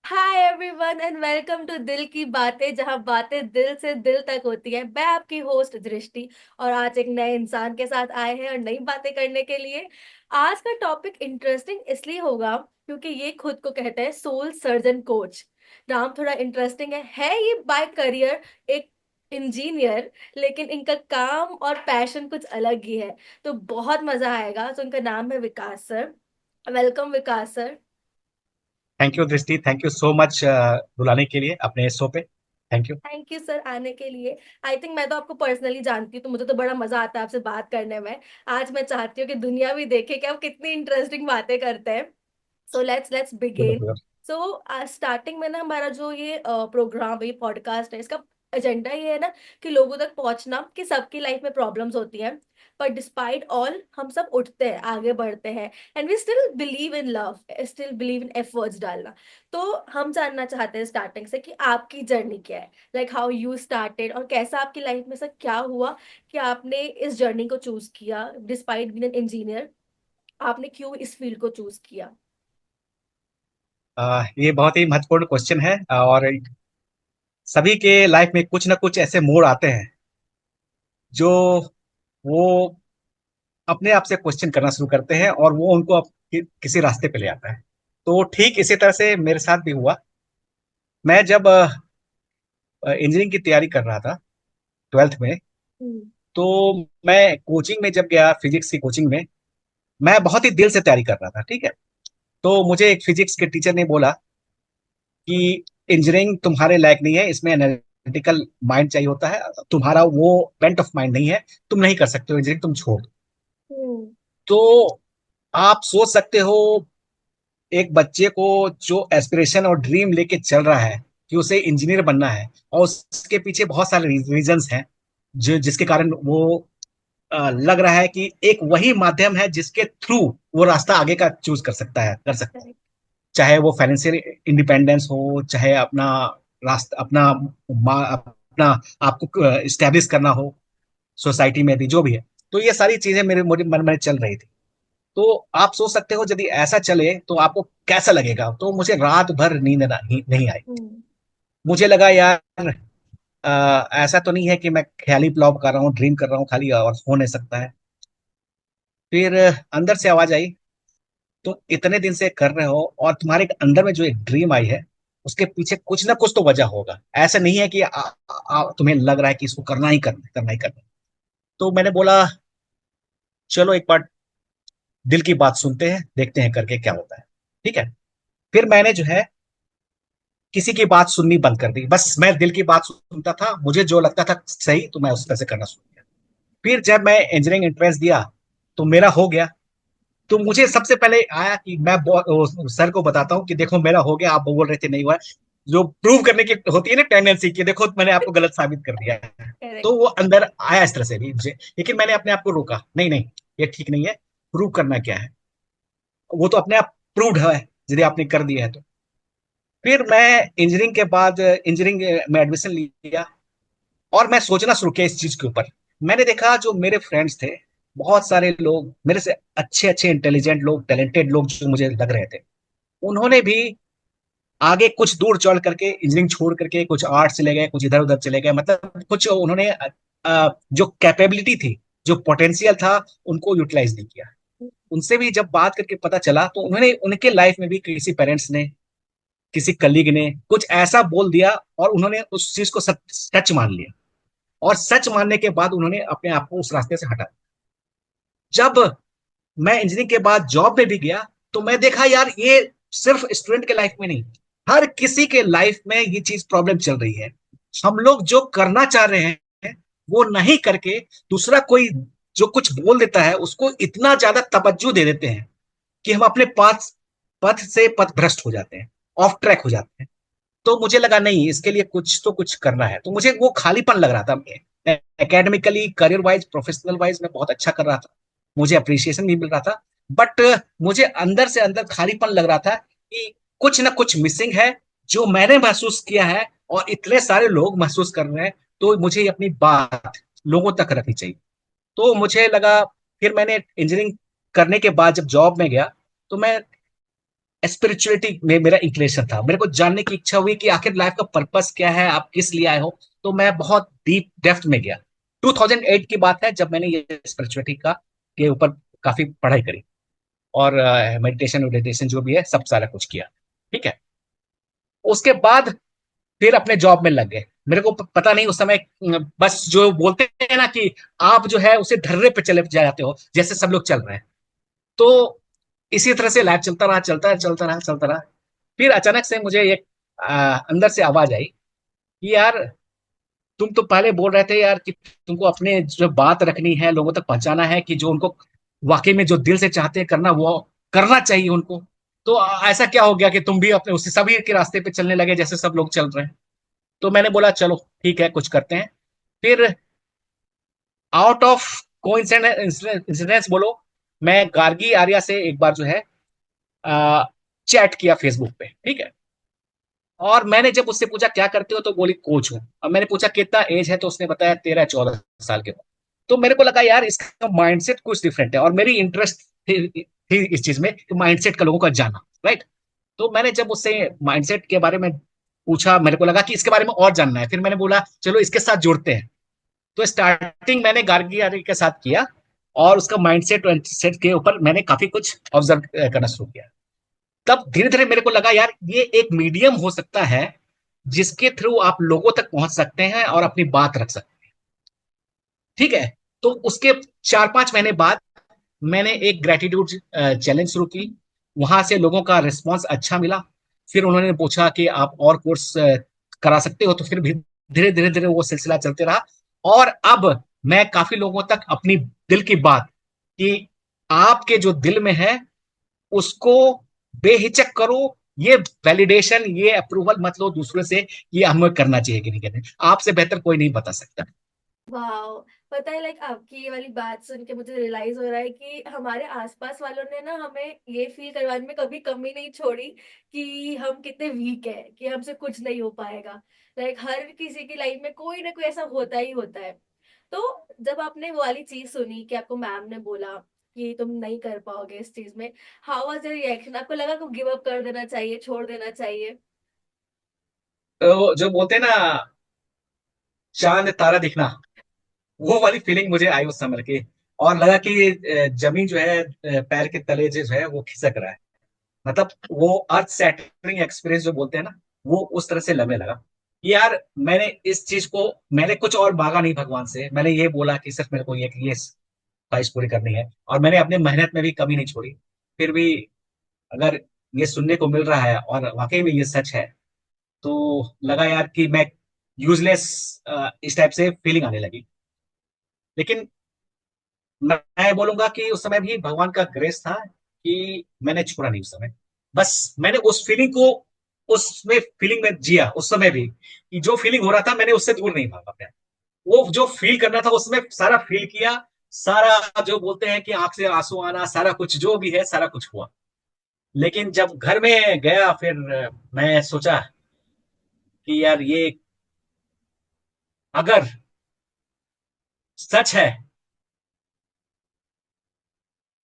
Hi everyone and welcome to दिल की बातें, जहां बातें दिल से दिल तक होती है। मैं आपकी होस्ट दृष्टि, और आज एक नए इंसान के साथ आए हैं और नई बातें करने के लिए। आज का टॉपिक इंटरेस्टिंग इसलिए होगा क्योंकि ये खुद को कहते हैं सोल सर्जन कोच। नाम थोड़ा इंटरेस्टिंग है ये बाय करियर एक इंजीनियर, लेकिन इनका काम और पैशन कुछ अलग ही है। तो बहुत मजा आएगा। तो इनका नाम है Vikas sir. Welcome Vikas sir. Thank you Drishti, thank you so much बुलाने के लिए अपने शो पे। Thank you. Thank you sir आने के लिए। आई थिंक मैं तो आपको पर्सनली जानती हूँ, तो मुझे तो बड़ा मजा आता है आपसे बात करने में। आज मैं चाहती हूँ कि दुनिया भी देखे कि आप कितनी इंटरेस्टिंग बातें करते हैं। सो लेट्स बोलो बिगिन। बोलो। सो स्टार्टिंग में ना, हमारा जो ये प्रोग्राम है, ये पॉडकास्ट है, इसका एजेंडा ये है ना कि लोगों तक पहुंचना कि सबकी लाइफ में प्रॉब्लम्स होती हैं, पर डिस्पाइट ऑल हम सब उठते हैं, आगे बढ़ते हैं। And we still believe in love, still believe in efforts डालना। तो हम जानना चाहते हैं स्टार्टिंग से कि आपकी जर्नी क्या है, लाइक हाउ यू स्टार्टेड, और कैसा आपकी लाइफ में से क्या हुआ कि आपने इस जर्नी को चूज किया डिस्पाइट बीइंग एन इंजीनियर। आपने क्यों इस फील्ड को चूज किया? ये बहुत ही महत्वपूर्ण क्वेश्चन है, और सभी के लाइफ में कुछ ना कुछ ऐसे मोड़ आते हैं जो वो अपने आप से क्वेश्चन करना शुरू करते हैं, और वो उनको किसी रास्ते पे ले आता है। तो ठीक इसी तरह से मेरे साथ भी हुआ। मैं जब इंजीनियरिंग की तैयारी कर रहा था, ट्वेल्थ में, हम्म। तो मैं कोचिंग में जब गया, फिजिक्स की कोचिंग में, मैं बहुत ही दिल से तैयारी कर रहा था, ठीक है। तो मुझे एक फिजिक्स के टीचर ने बोला कि इंजीनियरिंग तुम्हारे लायक नहीं है, इसमें एनालिटिकल माइंड चाहिए होता है, तुम्हारा वो बेंट ऑफ माइंड नहीं है, तुम नहीं कर सकते हो इंजीनियरिंग, तुम छोड़ दो। हम्म। तो आप सोच सकते हो, एक बच्चे को जो एस्पिरेशन और ड्रीम लेके चल रहा है कि उसे इंजीनियर बनना है, और उसके पीछे बहुत सारे रीजंस हैं जो जिसके कारण वो लग रहा है कि एक वही माध्यम है जिसके थ्रू वो रास्ता आगे का चूज कर सकता है। करेक्ट। चाहे वो फाइनेंशियल इंडिपेंडेंस हो, चाहे अपना रास्ता, अपना आपको इस्टेब्लिश करना हो सोसाइटी में भी, जो भी है। तो ये सारी चीजें मेरे मेरे मन में चल रही थी। तो आप सोच सकते हो यदि ऐसा चले तो आपको कैसा लगेगा। तो मुझे रात भर नींद नहीं आई। हम्म। मुझे लगा यार, ऐसा तो नहीं है कि मैं ख्याली प्लॉप कर रहा हूँ, ड्रीम कर रहा हूँ खाली, और हो नहीं सकता है। फिर अंदर से आवाज आई, तुम इतने दिन से कर रहे हो और तुम्हारे अंदर में जो एक ड्रीम आई है, उसके पीछे कुछ ना कुछ तो वजह होगा। ऐसा नहीं है कि तुम्हें लग रहा है कि इसको करना ही करना, करना ही करना। तो मैंने बोला, चलो एक बार दिल की बात सुनते हैं, देखते हैं करके क्या होता है। ठीक है। फिर मैंने जो है किसी की बात सुननी बंद कर दी। बस मैं दिल की बात सुनता था, मुझे जो लगता था सही तो मैं उस तरह से करना शुरू किया। फिर जब मैं इंजीनियरिंग एंट्रेंस दिया तो मेरा हो गया। तो मुझे सबसे पहले आया कि मैं सर को बताता हूँ कि देखो मेरा हो गया, आप बोल रहे थे नहीं हुआ। जो प्रूव करने की होती है ना टेंडेंसी, कि देखो मैंने आपको गलत साबित कर दिया है। तो करेक्ट। वो अंदर आया इस तरह से भी मुझे, लेकिन मैंने अपने आप को रोका, नहीं नहीं, ये ठीक नहीं है। प्रूव करना क्या है, वो तो अपने आप प्रूव्ड है यदि आपने कर दिया है तो। फिर मैं इंजीनियरिंग के बाद इंजीनियरिंग में एडमिशन लिया, और मैं सोचना शुरू किया इस चीज के ऊपर। मैंने देखा जो मेरे फ्रेंड्स थे, बहुत सारे लोग मेरे से अच्छे अच्छे इंटेलिजेंट लोग, टैलेंटेड लोग जो मुझे लग रहे थे, उन्होंने भी आगे कुछ दूर चल करके इंजीनियरिंग छोड़ करके कुछ आर्ट चले गए, कुछ इधर उधर चले गए। मतलब कुछ उन्होंने जो कैपेबिलिटी थी, जो पोटेंशियल था, उनको यूटिलाइज नहीं किया। उनसे भी जब बात करके पता चला तो उन्होंने, उनके लाइफ में भी किसी पेरेंट्स ने, किसी कलीग ने कुछ ऐसा बोल दिया, और उन्होंने उस चीज को सच सच मान लिया। और सच मानने के बाद उन्होंने अपने आप को उस रास्ते से हटा दिया। जब मैं इंजीनियरिंग के बाद जॉब में भी गया, तो मैं देखा यार, ये सिर्फ स्टूडेंट के लाइफ में नहीं, हर किसी के लाइफ में ये चीज प्रॉब्लम चल रही है। हम लोग जो करना चाह रहे हैं वो नहीं करके, दूसरा कोई जो कुछ बोल देता है उसको इतना ज्यादा तवज्जो दे देते हैं कि हम अपने पथ पथ से पथ भ्रष्ट हो जाते हैं, ऑफ ट्रैक हो जाते हैं। तो मुझे लगा नहीं, इसके लिए कुछ तो कुछ करना है। तो मुझे वो खालीपन लग रहा था। Academically, career wise, professional wise मैं बहुत अच्छा कर रहा था, मुझे अप्रिसिएशन भी मिल रहा था, बट मुझे अंदर से अंदर खालीपन लग रहा था कि कुछ ना कुछ मिसिंग है, जो मैंने महसूस किया है और इतने सारे लोग महसूस कर रहे हैं। तो मुझे अपनी बात लोगों तक रखनी चाहिए। तो मुझे लगा, फिर मैंने इंजीनियरिंग करने के बाद जब जॉब में गया, तो मैं स्पिरिचुअलिटी में मेरा इंक्लेशन था, मेरे को जानने की इच्छा हुई कि आखिर लाइफ का पर्पस क्या है, आप किस लिए आए हो। तो मैं बहुत डीप डेप्थ में गया। 2008 की बात है जब मैंने ये स्पिरिचुअलिटी का के ऊपर काफी पढ़ाई करी, और मेडिटेशन मेडिटेशन जो भी है सब सारा कुछ किया। ठीक है। उसके बाद फिर अपने जॉब में लग गए। मेरे को पता नहीं उस समय, बस जो बोलते हैं ना कि आप जो है उसे धर्रे पे चले जाते हो जैसे सब लोग चल रहे हैं। तो इसी तरह से लाइफ चलता रहा, चलता रहा, चलता रहा, चलता रहा। फिर अचानक से मुझे एक अंदर से आवाज आई कि यार, तुम तो पहले बोल रहे थे यार कि तुमको अपने जो बात रखनी है लोगों तक पहुंचाना है, कि जो उनको वाकई में जो दिल से चाहते हैं करना वो करना चाहिए उनको। तो ऐसा क्या हो गया कि तुम भी अपने उसी सभी के रास्ते पे चलने लगे जैसे सब लोग चल रहे हैं। तो मैंने बोला चलो ठीक है, कुछ करते हैं। फिर आउट ऑफ इंसिडेंस बोलो, मैं गार्गी आर्या से एक बार जो है चैट किया फेसबुक पे। ठीक है। और मैंने जब उससे पूछा क्या करते हो, तो बोली कोच हूँ। अब मैंने पूछा कितना एज है, तो उसने बताया 13-14 साल के। तो मेरे को लगा यार इसका माइंडसेट कुछ डिफरेंट है, और मेरी इंटरेस्ट थी इस चीज में कि माइंडसेट का लोगों का जाना, राइट। तो मैंने जब उससे माइंडसेट के बारे में पूछा, मेरे को लगा कि इसके बारे में और जानना है। फिर मैंने बोला चलो इसके साथ जुड़ते हैं। तो स्टार्टिंग मैंने गार्गी आर्य के साथ किया, और उसका माइंडसेट सेट के ऊपर मैंने काफी कुछ ऑब्जर्व करना शुरू किया। तब धीरे धीरे मेरे को लगा यार ये एक मीडियम हो सकता है जिसके थ्रू आप लोगों तक पहुंच सकते हैं और अपनी बात रख सकते हैं। ठीक है। तो उसके 4-5 महीने बाद मैंने एक ग्रेटिट्यूड चैलेंज शुरू की। वहां से लोगों का रिस्पांस अच्छा मिला। फिर उन्होंने पूछा कि आप और कोर्स करा सकते हो, तो फिर भी धीरे धीरे धीरे वो सिलसिला चलते रहा। और अब मैं काफी लोगों तक अपनी दिल की बात, कि आपके जो दिल में है उसको बेहिचक करो। ये वैलिडेशन, ये अप्रूवल मत लो दूसरे से कि हमें करना चाहिए कि नहीं करना। आपसे बेहतर कोई नहीं बता सकता। वाह। पता है, लाइक आपकी ये वाली बात सुन के मुझे रियलाइज हो रहा है कि हमारे आसपास वालों ने ना हमें ये फील करवाने में कभी कमी नहीं छोड़ी कि हम कितने वीक है, कि हमसे कुछ नहीं हो पाएगा। लाइक हर किसी की लाइफ में कोई ना कोई ऐसा होता ही होता है। तो जब आपने वो वाली चीज सुनी कि आपको मैम ने बोला कि तुम नहीं कर पाओगे इस चीज में, हाउ वाज योर रिएक्शन? आपको लगा कि गिव अप कर देना चाहिए, छोड़ देना चाहिए? तो जो बोलते हैं ना, चांद तारा दिखना, वो वाली फीलिंग मुझे आई उस समय की। और लगा कि जमीन जो है पैर के तले जो है वो खिसक रहा है। मतलब वो अर्थ सैटरिंग एक्सपीरियंस जो बोलते हैं ना, वो उस तरह से लगने लगा कि यार मैंने इस चीज को, मैंने कुछ और मांगा नहीं भगवान से। मैंने ये बोला कि सिर्फ मेरे को ये ख्वाहिश पूरी करनी है, और मैंने अपने मेहनत में भी कमी नहीं छोड़ी। फिर भी अगर ये सुनने को मिल रहा है और वाकई में ये सच है, तो लगा यार कि मैं यूजलेस, इस टाइप से फीलिंग आने लगी। लेकिन मैं बोलूंगा कि उस समय भी भगवान का ग्रेस था कि मैंने छोड़ा नहीं उस समय। बस मैंने उस फीलिंग को, उसमें फीलिंग में जिया उस समय भी, कि जो फीलिंग हो रहा था मैंने उससे दूर नहीं भागा। मैं वो जो फील करना था उसमें सारा फील किया। सारा जो बोलते हैं कि आंख से आंसू आना, सारा कुछ जो भी है सारा कुछ हुआ। लेकिन जब घर में गया फिर मैं सोचा कि यार ये अगर सच है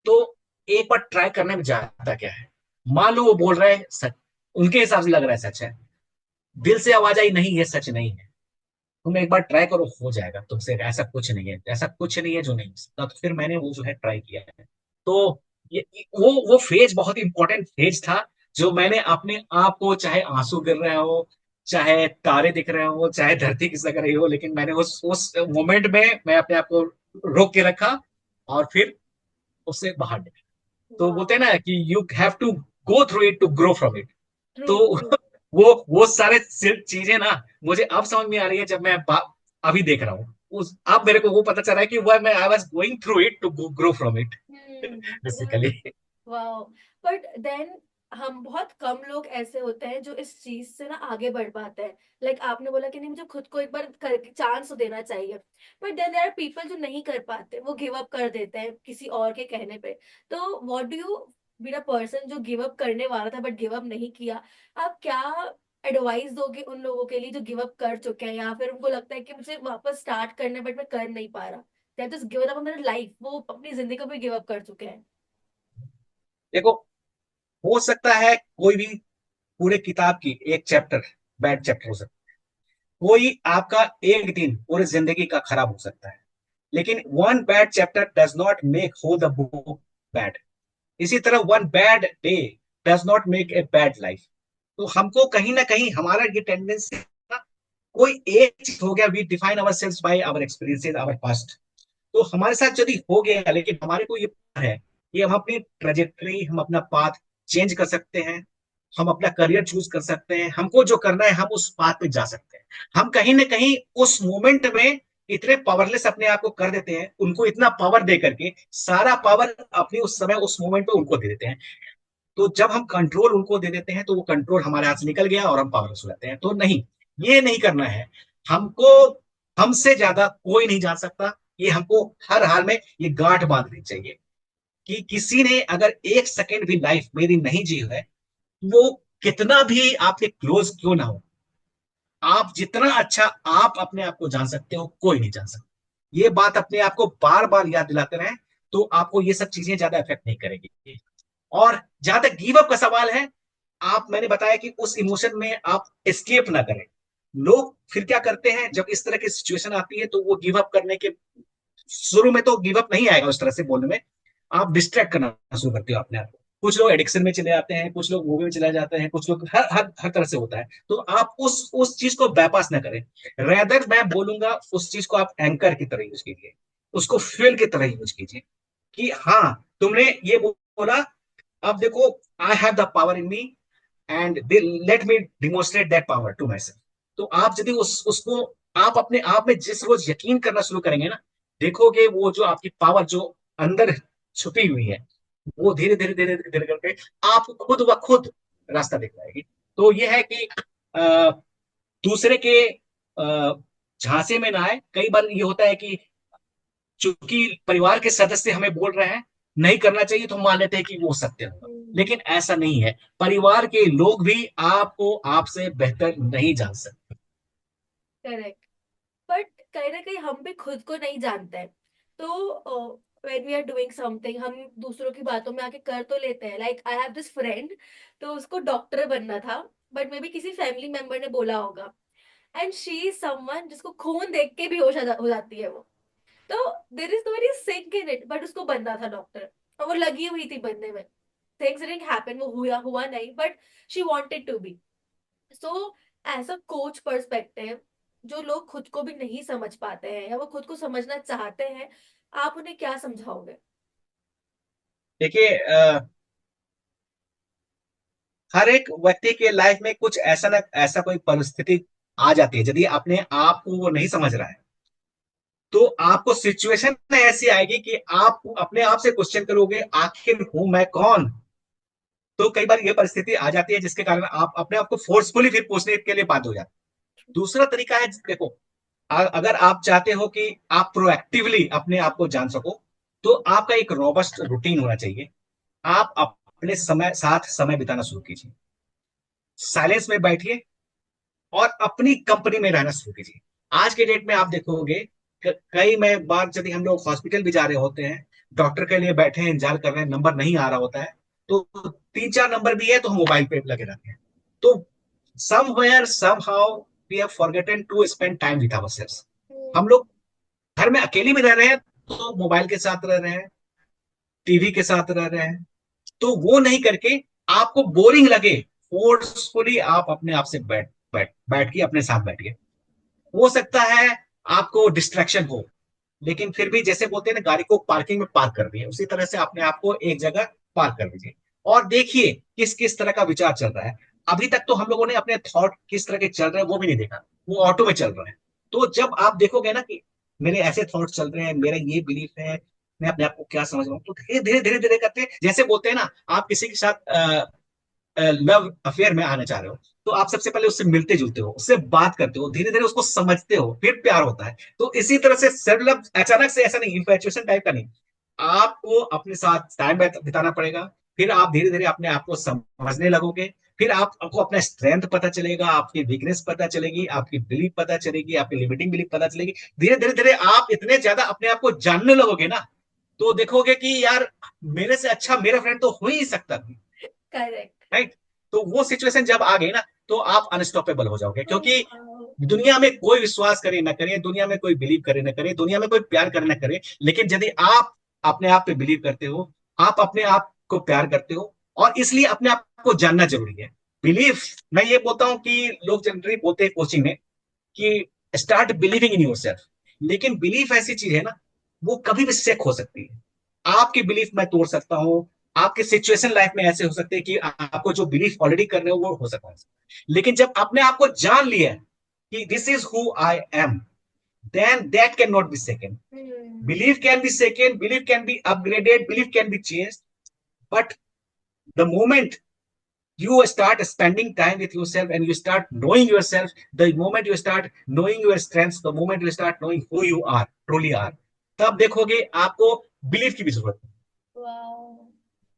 तो एक बार ट्राई करने में जाता क्या है। मान लो वो बोल रहे हैं सच, उनके हिसाब से लग रहा है सच है, दिल से आवाज आई नहीं ये सच नहीं है, तुम एक बार ट्राई करो हो जाएगा तुमसे। ऐसा कुछ नहीं है, ऐसा कुछ नहीं है जो नहीं हो सकता। तो फिर मैंने वो जो है ट्राई किया है। तो ये वो फेज बहुत इंपॉर्टेंट फेज था, जो मैंने अपने आप को, चाहे आंसू गिर रहे हो, चाहे तारे दिख रहे हो, चाहे धरती खिसक रही हो, लेकिन मैंने उस मोमेंट में मैं अपने आप को रोक के रखा, और फिर उससे बाहर निकला। तो बोलते वाह। हैं ना कि you have to go through it to grow from it. True तो ट्रू। वो सारे चीजें ना मुझे अब समझ में आ रही है जब मैं अभी देख रहा हूँ। उस अब मेरे को वो पता चल रहा है कि वह मैं I was going through it to grow from it, basically. Wow. But then हम बहुत कम लोग ऐसे होते हैं जो इस चीज से ना आगे बढ़ पाते हैं। लाइक आपने बोला कि नहीं, मुझे खुद को एक बार करके चांस तो देना चाहिए। But then there are people जो नहीं कर पाते, वो गिव अप कर देते हैं किसी और के कहने पे। तो what do you, being a person जो गिव अप करने वाला था बट गिव अप नहीं किया, आप क्या एडवाइस दोगे उन लोगों के लिए जो गिव अप कर चुके हैं, या फिर उनको लगता है कि मुझे वापस स्टार्ट करना है बट मैं कर नहीं पा रहा, that just give up on their life, वो अपनी जिंदगी को भी गिव अप कर चुके हैं? देखो, हो सकता है कोई भी पूरे किताब की एक चैप्टर बैड चैप्टर हो सकता है, कोई आपका एक दिन पूरी जिंदगी का खराब हो सकता है, लेकिन one bad chapter does not make हो द बुक बैड। इसी तरह one bad day does not make a bad life. तो हमको कहीं ना कहीं हमारा ये टेंडेंसी ना, कोई एक चीज हो गया, we define our selves by our experiences our past. तो हमारे साथ यदि हो गया, लेकिन हमारे को ये है कि हम अपनी ट्रेजेक्टरी, हम अपना पाथ चेंज कर सकते हैं, हम अपना करियर चूज कर सकते हैं, हमको जो करना है हम उस पाथ पे जा सकते हैं। हम कहीं ना कहीं उस मोमेंट में इतने पावरलेस अपने आप को कर देते हैं, उनको इतना पावर दे करके सारा पावर अपनी उस समय उस मोमेंट पे उनको दे देते हैं। तो जब हम कंट्रोल उनको दे देते हैं तो वो कंट्रोल हमारे हाथ से निकल गया और हम पावरलेस हो जाते हैं। तो नहीं, ये नहीं करना है हमको। हमसे ज्यादा कोई नहीं जान सकता, ये हमको हर हाल में ये गांठ बांधनी चाहिए कि किसी ने अगर एक सेकंड भी लाइफ मेरी नहीं जी है, वो कितना भी आपके क्लोज क्यों ना हो, आप जितना अच्छा आप अपने आप को जान सकते हो कोई नहीं जान सकता। ये बात अपने आप को बार बार याद दिलाते रहें, तो आपको ये सब चीजें ज्यादा इफेक्ट नहीं करेगी। और जहां तक गिव अप का सवाल है, आप, मैंने बताया कि उस इमोशन में आप एस्केप ना करें। लोग फिर क्या करते हैं, जब इस तरह की सिचुएशन आती है तो वो गिव अप करने के, शुरू में तो गिव अप नहीं आएगा उस तरह से बोलने में, आप डिस्ट्रैक्ट करना शुरू करते हो अपने आप को। कुछ लोग एडिक्शन में चले जाते हैं, कुछ लोग मूवी में चले जाते हैं, कुछ लोग हर हर हर तरह से होता है। तो आप उस चीज को बाईपास ना करें। रेदर मैं बोलूंगा उस चीज को आप एंकर की तरह यूज कीजिए, उसको फ्यूल की तरह यूज कीजिए कि हाँ तुमने ये बोला, अब देखो, I have the power in me and let me demonstrate that power to myself. तो आप यदि उसको आप अपने आप में जिस रोज यकीन करना शुरू करेंगे ना, देखोगे वो जो आपकी पावर जो अंदर छुपी हुई है, वो धीरे धीरे धीरे धीरे धीरे करके आपको खुद ब खुद रास्ता दिख पाएगी। तो ये है कि दूसरे के झांसे में ना आए। कई बार ये होता है कि चूंकि परिवार के सदस्य हमें बोल रहे हैं नहीं करना चाहिए, तो हम मान लेते हैं कि वो सत्य होगा, लेकिन ऐसा नहीं है। परिवार के लोग भी आपको आपसे बेहतर नहीं जान सकते। करेक्ट। बट कहीं ना कहीं हम भी खुद को नहीं जानते हैं। तो when we are doing something, हम दूसरों की बातों में आके कर तो लेते हैं। Like I have this friend, तो उसको डॉक्टर बनना था, बट मे बी किसी फैमिली मेंबर ने बोला होगा। एंड शी इज समवन जिसको खून देख के भी हो जाती है वो। तो there is very sync in it, but उसको बनना था डॉक्टर, और वो लगी हुई थी बनने में। थिंग्स डिडंट हैपन, वो हुआ हुआ नहीं, but she wanted to be. So as a coach perspective, जो लोग खुद को भी नहीं समझ पाते हैं या वो खुद को समझना चाहते हैं, आप उन्हें क्या समझाओगे? देखिए, हर एक व्यक्ति के लाइफ में कुछ ऐसा ना ऐसा कोई परिस्थिति आ जाती है, यदि अपने आप को वो नहीं समझ रहा है, तो आपको सिचुएशन ऐसी आएगी कि आप अपने आप से क्वेश्चन करोगे, आखिर हूं मैं कौन। तो कई बार ये परिस्थिति आ जाती है जिसके कारण आप अपने आप को फोर्सफुली फिर पूछने के लिए बाध्य हो जाते हैं। दूसरा तरीका है, देखो, अगर आप चाहते हो कि आप प्रोएक्टिवली अपने आप को जान सको, तो आपका एक रोबस्ट रूटीन होना चाहिए। आप अपने समय साथ समय बिताना शुरू कीजिए, साइलेंस में बैठिए और अपनी कंपनी में रहना शुरू कीजिए। आज के डेट में आप देखोगे कई में बार यदि हम लोग हॉस्पिटल भी जा रहे होते हैं, डॉक्टर के लिए बैठे हैं, इंतजार कर रहे हैं, नंबर नहीं आ रहा होता है, तो तीन चार नंबर भी है तो हम मोबाइल पे लगे रहते हैं। तो somewhere somehow we have forgotten to spend time with ourselves. हम लोग घर में अकेले में रह रहे हैं, तो मोबाइल के साथ रह रहे हैं, टीवी के साथ रह रहे हैं। तो वो नहीं करके, आपको बोरिंग लगे, फोर्सफुली आप अपने आप से बैठ के अपने साथ बैठिए। हो सकता है आपको डिस्ट्रैक्शन हो, लेकिन फिर भी जैसे बोलते हैं ना, गाड़ी को पार्किंग में पार्क कर दिए, उसी तरह से अपने आप को एक जगह पार्क कर दीजिए और देखिए किस किस तरह का विचार चल रहा है। अभी तक तो हम लोगों ने अपने थॉट किस तरह के चल रहे हैं वो भी नहीं देखा, वो ऑटो में चल रहे हैं। तो जब आप देखोगे ना कि मेरे ऐसे थॉट चल रहे हैं, मेरा ये बिलीफ है, मैं अपने आप को क्या समझ रहा हूँ, तो धीरे धीरे धीरे धीरे करते, जैसे बोलते हैं ना, आप किसी के साथ लव अफेयर में आना चाह रहे हो, तो आप सबसे पहले उससे मिलते जुलते हो, उससे बात करते हो, धीरे धीरे उसको समझते हो, फिर प्यार होता है। तो इसी तरह से सेल्फ लव अचानक से ऐसा नहीं, इन्फैचुएशन टाइप का नहीं, आपको अपने साथ टाइम बिताना पड़ेगा। फिर आप धीरे धीरे अपने आप को समझने लगोगे, फिर आपको अपना स्ट्रेंथ पता चलेगा, आपकी वीकनेस पता चलेगी, आपकी बिलीफ पता चलेगी, आपकी लिमिटिंग बिलीफ पता चलेगी। धीरे धीरे धीरे आप इतने ज्यादा अपने आप को जानने लगोगे ना, तो देखोगे कि यार, मेरे से अच्छा मेरा फ्रेंड तो हो ही सकता था। करेक्ट। राइट। तो वो सिचुएशन जब आ गई ना, तो आप अनस्टॉपेबल हो जाओगे, क्योंकि दुनिया में कोई विश्वास करे ना करे, दुनिया में कोई बिलीव करे ना करे, दुनिया में कोई प्यार करे ना करे, लेकिन यदि आप अपने आप पे बिलीव करते हो, आप अपने आप को प्यार करते हो, और इसलिए अपने आप को जानना जरूरी है। बिलीफ, मैं ये बोलता हूं कि लोग जनरली बोलते हैं कोचिंग में कि start believing in your self, लेकिन बिलीफ ऐसी चीज है ना, वो कभी भी शेक हो सकती है। आपकी बिलीफ मैं तोड़ सकता हूँ, आपके सिचुएशन लाइफ में ऐसे हो सकते हैं कि आपको जो बिलीफ ऑलरेडी कर रहे हो वो हो सकता है, लेकिन जब अपने आप को जान लिया है कि this is who I am, then that can not be second. Belief can be second, belief can be upgraded, belief can be change, but the moment you start spending time with yourself and you start knowing yourself, the moment you start knowing your strengths, the moment you start knowing who you are truly are, तब देखोगे आपको belief की भी जरूरत wow,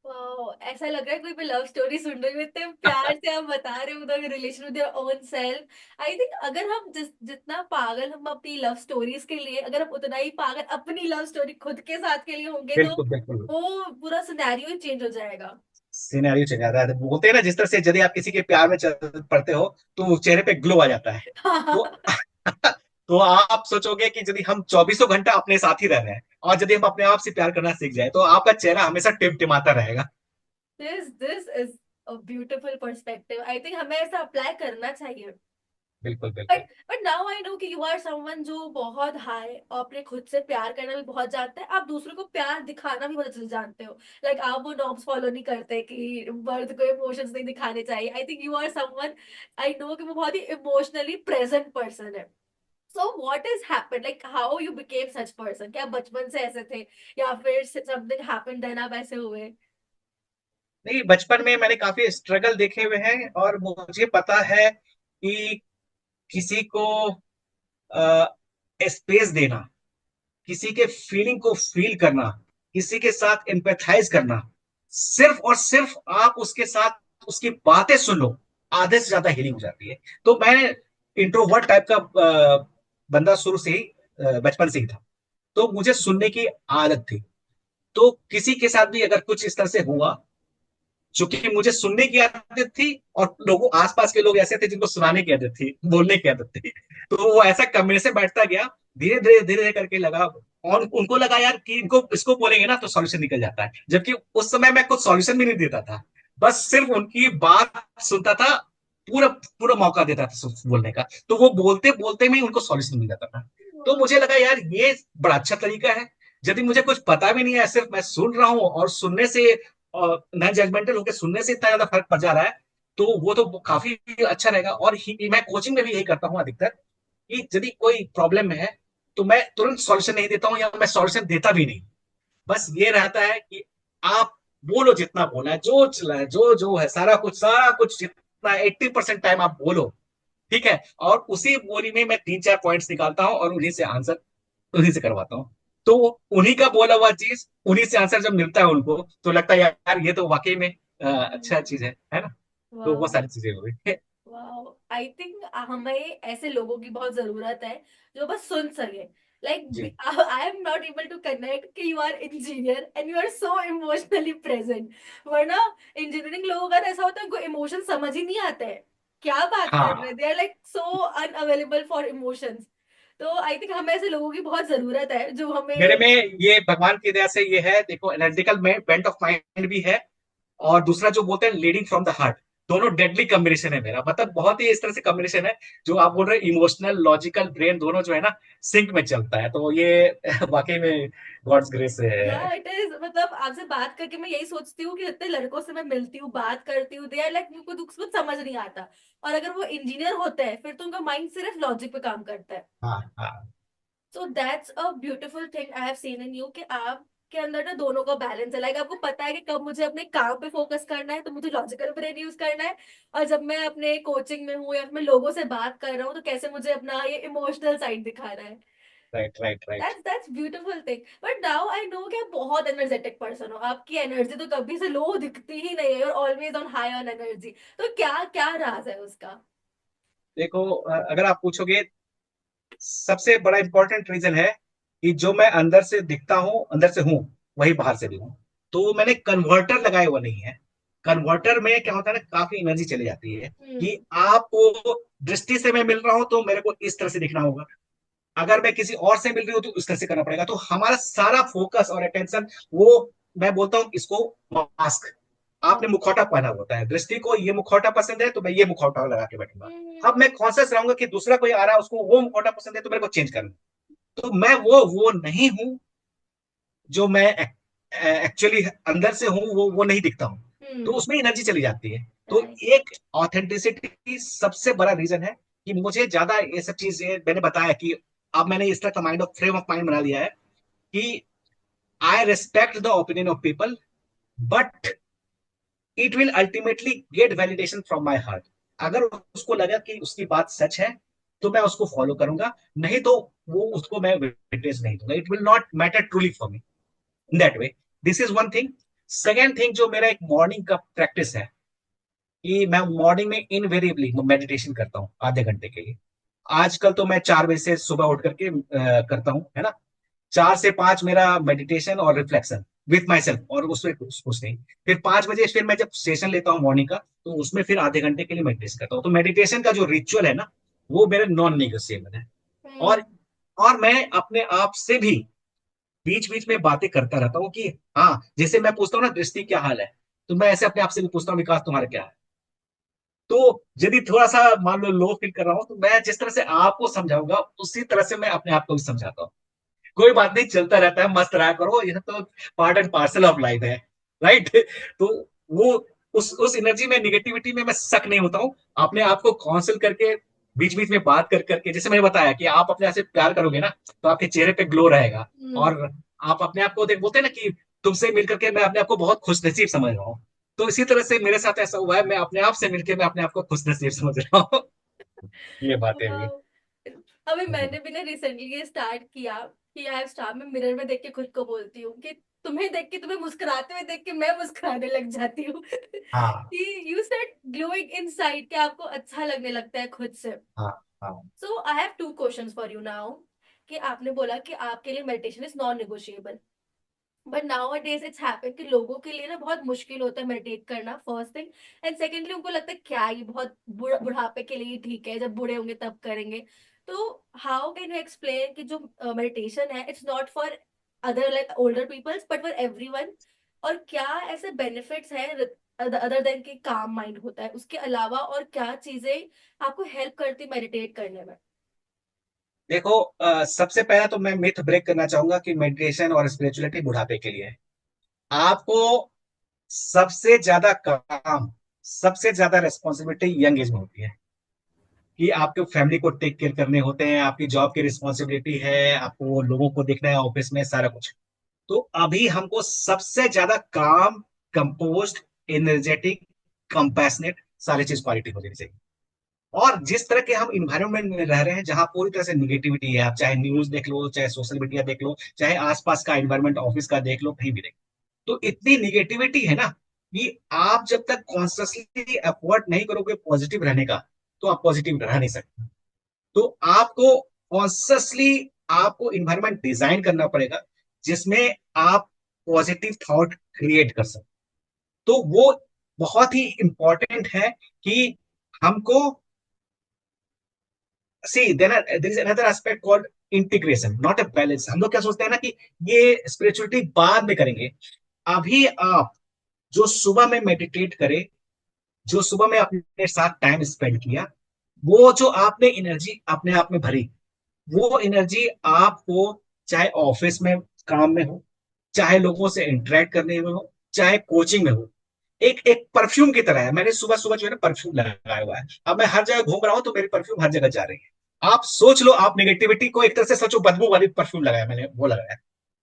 wow, ऐसा लग रहा है कोई भी लव स्टोरी सुन रही हूँ, इतने प्यार से आप बता रहे हो the relation with your own self. I think अगर हम जितना पागल हम अपनी लव स्टोरीज के लिए, अगर हम उतना ही पागल अपनी लव स्टोरी खुद के साथ के लिए होंगे, है। तो बिल्कुल बिल्कुल। वो पूरा सिनेरियो ही चेंज हो जाएगा। सिनेरियो चेंज आता है, बोलते हैं ना, जिस तरह से यदि आप किसी के प्यार में पड़ते हो तो चेहरे पे ग्लो आ जाता है। तो तो आप सोचोगे कि यदि हम 24 घंटा अपने साथ ही रह रहे हैं, और यदि हम अपने आप से प्यार करना सीख जाए, तो आपका चेहरा हमेशा टिमटिमाता रहेगा। This is a beautiful perspective. I think हमें ऐसा अप्लाई करना चाहिए। बिल्कुल बट बिल्कुल। बट नाउ आई नो कि यू आर समवन जो बहुत हाई और अपने खुद से प्यार करना भी बहुत जानते हैं, आप दूसरों को प्यार दिखाना भी बहुत अच्छे से जानते हो। लाइक आप वो नॉर्म्स फॉलो नहीं करते कि मर्द को इमोशंस नहीं दिखाने चाहिए। I think you are someone, I know कि वो बहुत ही इमोशनली प्रेजेंट पर्सन है। So what is happened, like how you became such person? क्या आप बचपन से ऐसे थे, या फिर समथिंग हैपेंड देन आप ऐसे हुए? नहीं, बचपन में मैंने काफी स्ट्रगल देखे हुए हैं, और मुझे पता है कि किसी को स्पेस देना, किसी के फीलिंग को फील करना, किसी के साथ एम्पैथाइज करना, सिर्फ और सिर्फ आप उसके साथ उसकी बातें सुन लो, आधे से ज्यादा हीलिंग हो जाती है। तो मैं इंट्रोवर्ट टाइप का बंदा शुरू से ही, बचपन से ही था, तो मुझे सुनने की आदत थी। तो किसी के साथ भी अगर कुछ इस तरह से हुआ, चूंकि मुझे सुनने की आदत थी, और लोगों आसपास के लोग ऐसे थे जिनको सुनाने की आदत थी, बोलने की आदत थी, तो वो ऐसा कम्बिनेशन बैठता गया, धीरे धीरे धीरे धीरे करके लगा, और उनको लगा यार कि इनको इसको बोलेंगे ना तो सॉल्यूशन निकल जाता है, जबकि उस समय मैं कुछ सॉल्यूशन भी नहीं देता था, बस सिर्फ उनकी बात सुनता था, पूरा पूरा मौका देता था बोलने का, तो वो बोलते बोलते में उनको सॉल्यूशन मिल जाता था। तो मुझे लगा यार ये बड़ा अच्छा तरीका है, यदि मुझे कुछ पता भी नहीं है, सिर्फ मैं सुन रहा हूँ, और सुनने से नॉन जजमेंटल होकर सुनने से इतना ज्यादा फर्क पड़ जा रहा है, तो वो तो काफी अच्छा रहेगा। और मैं कोचिंग में भी यही करता हूँ अधिकतर, कि यदि कोई प्रॉब्लम में है, तो मैं तुरंत सॉल्यूशन नहीं देता हूँ, या मैं सॉल्यूशन देता भी नहीं। बस ये रहता है कि आप बोलो, जितना बोलना है, जो चला है, जो जो है, सारा कुछ जितना 80% टाइम आप बोलो, ठीक है, और उसी बोली में मैं 3-4 पॉइंट्स निकालता हूँ, और उन्हीं से आंसर उन्हीं से करवाता हूँ। तो उन्हीं का बोला हुआ चीज, उन्हीं से आंसर जब मिलता है उनको, तो लगता है यार ये तो वाकई में अच्छा चीज है ना। तो वो वाह, सारी चीजें हो गई। वाओ, आई थिंक हमें ऐसे लोगों की बहुत जरूरत है जो बस सुन सके। जी। Like I am not able to connect कि you are engineer and you are so emotionally present. वरना इंजीनियरिंग लोगों का तो ऐसा होता है, उनको इमोशन समझ ही नहीं आते हैं, क्या बात कर रहे हैं, हाँ, they are like so unavailable for emotions. तो आई थिंक हमें ऐसे लोगों की बहुत जरूरत है जो मेरे हमें। में ये भगवान की दया से ये है, देखो, एनालिटिकल में बेंट ऑफ माइंड भी है, और दूसरा जो बोलते हैं लीडिंग फ्रॉम द हार्ट, दोनों डेडली कॉम्बिनेशन है मेरा, मतलब बहुत ही इस तरह से कॉम्बिनेशन है, जो आप बोल रहे हैं इमोशनल लॉजिकल ब्रेन दोनों जो है ना, सिंक में चलता है, तो ये वाकई में गॉड्स ग्रेस या है। इट इज, मतलब आपसे बात करके मैं यही सोचती हूँ कि जितने लड़कों से मैं मिलती हूँ, बात करती हूँ, दे आर लाइक उनको दुख सुख समझ नहीं आता। और अगर वो इंजीनियर होते हैं फिर तो उनका माइंड सिर्फ लॉजिक पे काम करता है। हाँ हाँ। So that's a beautiful thing I have seen in you, कि आप के अंदर ना दोनों का बैलेंस है। लाइक आपको पता है कि कब मुझे अपने काम पे फोकस करना है तो मुझे लॉजिकल ब्रेन यूज करना है, और जब मैं अपने कोचिंग में हूँ या फिर मैं लोगों से बात कर रहा हूँ तो कैसे मुझे अपना ये इमोशनल साइड दिखाना है। Right right right. That's beautiful thing. But now I know कि आप बहुत एनर्जेटिक पर्सन हो, आपकी एनर्जी तो कभी से लो दिखती ही नहीं है, you're always on high on energy। तो क्या क्या राज है उसका? देखो, अगर आप पूछोगे, सबसे बड़ा इंपॉर्टेंट रीजन है कि जो मैं अंदर से दिखता हूँ, अंदर से हूँ, वही बाहर से भी हूँ। तो मैंने कन्वर्टर लगाए हुआ नहीं है, कन्वर्टर में क्या होता है ना, काफी एनर्जी चली जाती है हम्म। कि आपको दृष्टि से मैं मिल रहा हूं तो मेरे को इस तरह से दिखना होगा, अगर मैं किसी और से मिल रही हूँ तो उस तरह से करना पड़ेगा। तो हमारा सारा फोकस और अटेंशन वो, मैं बोलता हूँ इसको मास्क। हाँ। आपने मुखौटा पहना होता है, दृष्टि को ये मुखौटा पसंद है तो मैं ये मुखौटा लगा के बैठूंगा। अब हम्म। मैं कॉन्शियस रहूंगा कि दूसरा कोई आ रहा है उसको वो मुखौटा पसंद है तो मेरे को चेंज करना। तो मैं वो नहीं हूं जो मैं एक्चुअली अंदर से हूं, वो नहीं दिखता हूं। तो हम्म। उसमें एनर्जी चली जाती है। तो राइट। एक ऑथेंटिसिटी सबसे बड़ा रीजन है कि मुझे ज्यादा ये सब चीजें मैंने बताया कि अब मैंने इस तरह का mind of frame of mind बना लिया है कि I respect the opinion of people, but it will ultimately get validation from my heart. अगर उसको लगा कि उसकी बात सच है तो मैं उसको फॉलो करूंगा, नहीं तो वो उसको मैं विटनेस नहीं दूंगा। It will not matter truly for me in that way. This is one thing. Second thing, जो मेरा एक मॉर्निंग का प्रैक्टिस है कि मैं मॉर्निंग में इनवेरिएबली मेडिटेशन करता हूँ आधे घंटे के लिए। आजकल तो मैं 4 बजे से सुबह उठ करके करता हूँ, है ना। 4 से 5 मेरा मेडिटेशन और रिफ्लेक्शन विथ माई सेल्फ, और उसमें कुछ नहीं। फिर 5 बजे फिर मैं जब सेशन लेता हूँ मॉर्निंग का, तो उसमें फिर आधे घंटे के लिए मेडिटेशन करता हूँ। तो मेडिटेशन का जो रिचुअल है ना, वो मेरे नॉन निगोशिएबल है। हम्म। और और मैं अपने आप से भी बीच बीच में बातें करता रहता हूँ कि हाँ, जैसे मैं पूछता हूँ ना दृष्टि क्या हाल है, तो मैं ऐसे अपने आप से भी पूछता हूँ विकास तुम्हारा क्या है। तो यदि थोड़ा सा मान लो लो फील कर रहा हूँ, तो मैं जिस तरह से आपको समझाऊंगा उसी तरह से मैं अपने आप को भी समझाता हूँ। कोई बात नहीं, चलता रहता है, मस्त रहा करो, यह तो part and parcel of life है। राइट। तो वो उस एनर्जी में, निगेटिविटी में मैं सक नहीं होता हूँ। अपने आप को काउंसिल करके, बीच बीच में बात कर करके, जैसे मैंने बताया कि आप अपने आप से प्यार करोगे ना तो आपके चेहरे पे ग्लो रहेगा। हम्म। और आप अपने आप को देख, बोलते हैं ना कि तुमसे मिल करके मैं अपने आप को बहुत खुश नसीब समझ रहा हूँ। तो इसी तरह से मेरे साथ ऐसा हुआ है, मैं अपने आप से मिलकर मैं अपने आप को खुश नसीब समझ रहा हूँ। ये बातें हुई। वाओ। अभी मैंने भी ना रिसेंटली ये स्टार्ट किया कि आई स्टार्ट में मिरर में देख के खुद को बोलती हूँ कि तुम्हें देख के, तुम्हें मुस्कुराते हुए देख के मैं मुस्कुराने लग जाती हूँ हाँ कि यू स्टार्ट ग्लोइंग इनसाइड, कि आपको अच्छा लगने लगता है खुद से। हाँ हाँ so I have two questions for you now. कि आपने बोला कि आपके लिए meditation is non negotiable, but nowadays it's happen कि लोगों के लिए ना बहुत मुश्किल होता है मेडिटेट करना, फर्स्ट थिंग। एंड सेकेंडली उनको लगता है क्या ये बहुत बुढ़ापे के लिए ही ठीक है, जब बूढ़े होंगे तब करेंगे। तो हाउ कैन यू एक्सप्लेन कि जो मेडिटेशन है it's not for other like older peoples but for everyone, और क्या ऐसे बेनिफिट्स हैं अदर देन कि काम माइंड होता है, उसके अलावा और क्या चीजें आपको हेल्प करती मेडिटेट करने में? देखो, सबसे पहला तो मैं मिथ ब्रेक करना चाहूंगा कि मेडिटेशन और स्पिरिचुअलिटी बुढ़ापे के लिए है। आपको सबसे ज्यादा काम, सबसे ज्यादा रेस्पॉन्सिबिलिटी यंग एज में होती है कि आपके फैमिली को टेक केयर करने होते हैं, आपकी जॉब की रिस्पॉन्सिबिलिटी है, आपको लोगों को देखना है ऑफिस में, सारा कुछ। तो अभी हमको सबसे ज्यादा काम, कंपोज्ड, एनर्जेटिक, कंपैशनेट, सारी चीज क्वालिटी हो जानी चाहिए। और जिस तरह के हम इन्वायरमेंट में रह रहे हैं जहां पूरी तरह से निगेटिविटी है, आप चाहे न्यूज देख लो, चाहे सोशल मीडिया देख लो, चाहे आसपास का इन्वायरमेंट ऑफिस का देख लो, कहीं भी देख लो, तो इतनी निगेटिविटी है ना कि आप जब तक कॉन्सियसली एफर्ट नहीं करोगे पॉजिटिव रहने का, तो आप पॉजिटिव रह नहीं सकते। तो आपको कॉन्सियसली आपको इन्वायरमेंट डिजाइन करना पड़ेगा जिसमें आप पॉजिटिव थॉट क्रिएट कर सकते। तो वो बहुत ही इंपॉर्टेंट है कि हमको see there is another aspect called integration, not a balance. हम लोग क्या सोचते हैं ना कि ये स्पिरिचुअलिटी बाद में करेंगे। अभी आप जो सुबह में मेडिटेट करे, जो सुबह में अपने साथ टाइम स्पेंड किया, वो जो आपने एनर्जी अपने आप में भरी, वो एनर्जी आपको चाहे ऑफिस में काम में हो, चाहे लोगों से इंटरेक्ट करने में हो, चाहे कोचिंग में हो, एक एक परफ्यूम की तरह है। मैंने सुबह सुबह जो है ना परफ्यूम लगाया हुआ है, अब मैं हर जगह घूम रहा हूं तो मेरी परफ्यूम हर जगह जा रही है। आप सोच लो, आप नेगेटिविटी को एक तरह से सोचो, बदबू वाली परफ्यूम लगाया मैंने, वो लगाया,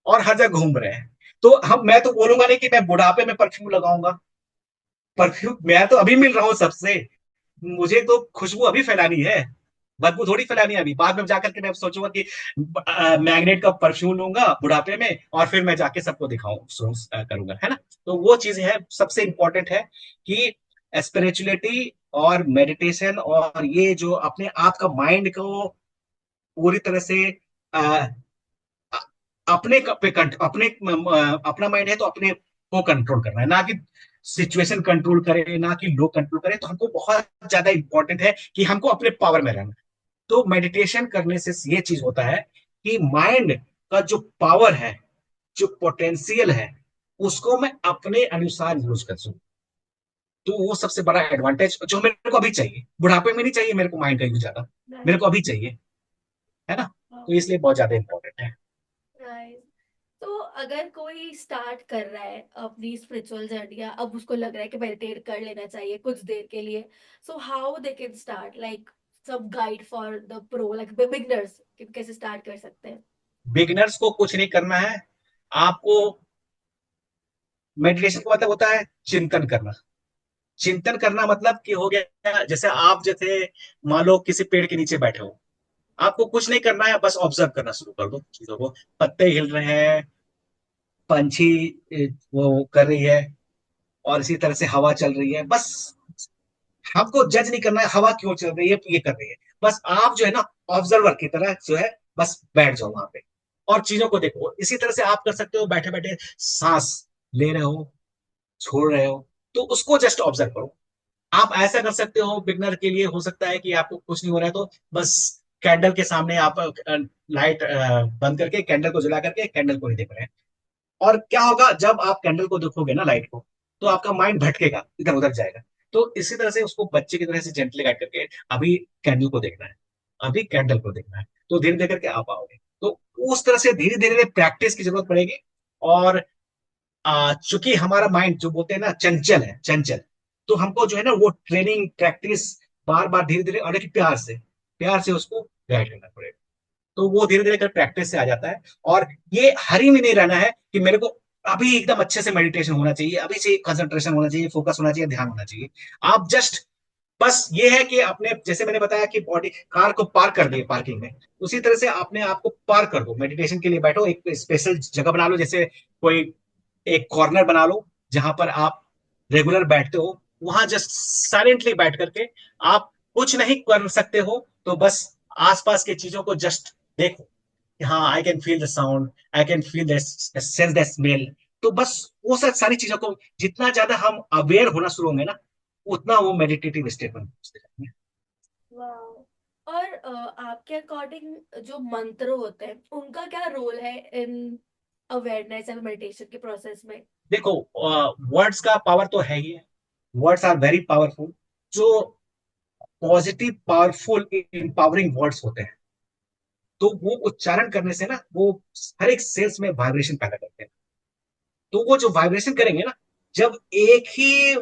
और हर जगह घूम रहे हैं। तो हम, मैं तो बोलूंगा नहीं कि मैं बुढ़ापे में परफ्यूम लगाऊंगा। परफ्यूम मैं तो अभी मिल रहा हूँ सबसे, मुझे तो खुशबू अभी फैलानी है, बदबू थोड़ी फैलानी है अभी। बाद में जाकर के मैं सोचूंगा कि मैग्नेट का परफ्यूम लूंगा बुढ़ापे में और फिर मैं जाके सबको दिखाऊं करूंगा, है ना। तो वो चीज है, सबसे इंपॉर्टेंट है कि स्पिरिचुअलिटी और मेडिटेशन और ये जो अपने आप का माइंड को पूरी तरह से अ, अपने अपना माइंड है तो अपने को कंट्रोल करना है, ना कि सिचुएशन कंट्रोल करें, ना कि लोग कंट्रोल करें। तो हमको बहुत ज्यादा इंपॉर्टेंट है कि हमको अपने पावर में रहना। तो मेडिटेशन करने से ये चीज होता है कि माइंड का जो पावर है, जो पोटेंशियल है, उसको मैं अपने अनुसार यूज कर सकूं। तो वो सबसे बड़ा एडवांटेज जो मेरे को अभी चाहिए, बुढ़ापे में नहीं चाहिए मेरे को माइंड का यूज ज्यादा, मेरे को अभी चाहिए, है ना। तो इसलिए बहुत ज्यादा इंपॉर्टेंट है। नाइस। तो अगर कोई स्टार्ट कर रहा है अपनी स्पिरिचुअल जर्नी, या अब उसको लग रहा है कि मेडिटेट कर लेना चाहिए कुछ देर के लिए, so how they can start, like सब guide for the pro, like beginners कैसे स्टार्ट कर सकते हैं? बिगिनर्स को कुछ नहीं करना है आपको। मेडिटेशन का मतलब होता है चिंतन करना। चिंतन करना मतलब कि हो गया जैसे आप जैसे मान लो किसी पेड़ के नीचे बैठे हो, आपको कुछ नहीं करना है, बस ऑब्जर्व करना शुरू कर दो चीजों को। पत्ते हिल रहे हैं, पंछी वो कर रही है, और इसी तरह से हवा चल रही है। बस हमको जज नहीं करना है हवा क्यों चल रही है, ये कर रही है। बस आप जो है ना ऑब्जर्वर की तरह जो है, बस बैठ जाओ वहां पे और चीजों को देखो। इसी तरह से आप कर सकते हो, बैठे बैठे सांस ले रहे हो, छोड़ रहे हो, तो उसको जस्ट ऑब्जर्व करो। आप ऐसा कर सकते हो, बिगनर के लिए हो सकता है कि आपको कुछ नहीं हो रहा है तो बस कैंडल के सामने आप लाइट बंद करके कैंडल को जला करके कैंडल को ही देख रहे हैं। और क्या होगा जब आप कैंडल को देखोगे ना, लाइट को, तो आपका माइंड भटकेगा, इधर उधर जाएगा। तो इसी तरह से उसको बच्चे की तरह से जेंटली गाइड करके अभी कैंडल को देखना है, अभी कैंडल को देखना है, तो धीरे धीरे करके आप आओगे। तो उस तरह से धीरे धीरे प्रैक्टिस की जरूरत पड़ेगी। और चूंकि हमारा माइंड जो बोलते हैं ना चंचल है, चंचल, तो हमको जो है ना वो ट्रेनिंग प्रैक्टिस बार बार धीरे धीरे और एक प्यार से उसको गाइड करना पड़ेगा। तो वो धीरे धीरे कर प्रैक्टिस से आ जाता है। और ये हरी में नहीं रहना है कि मेरे को अभी एकदम अच्छे से मेडिटेशन होना चाहिए, अभी से कंसंट्रेशन होना चाहिए, फोकस होना चाहिए, ध्यान होना चाहिए। आप जस्ट बस ये है कि अपने जैसे मैंने बताया कि बॉडी कार को पार्क कर दिए पार्किंग में, उसी तरह से अपने आप को पार्क कर दो, मेडिटेशन के लिए बैठो, एक स्पेशल जगह बना लो, जैसे कोई एक कॉर्नर बना लो जहां पर आप रेगुलर बैठते हो। वहां जस्ट साइलेंटली बैठ करके आप कुछ नहीं कर सकते हो, तो बस आसपास की चीजों को जस्ट देखो कि हाँ I can feel the sound, I can feel the sense the smell. तो बस वो सब सारी चीजों को जितना ज्यादा हम अवेयर होना शुरू होंगे ना, उतना वो मेडिटेटिव स्टेट में पहुंचते जाएंगे। वाह। और आपके अकॉर्डिंग जो मंत्र होते हैं उनका क्या रोल है इन अवेयरनेस एंड मेडिटेशन के प्रोसेस में? देखो वर्ड्स का पावर तो है ही है, वर्ड्स आर वेरी पावरफुल। जो पॉजिटिव पावरफुल इंपावरिंग वर्ड्स होते हैं, तो वो उच्चारण करने से ना वो हर एक सेल्स में वाइब्रेशन पैदा करते हैं। तो वो जो वाइब्रेशन करेंगे ना, जब एक ही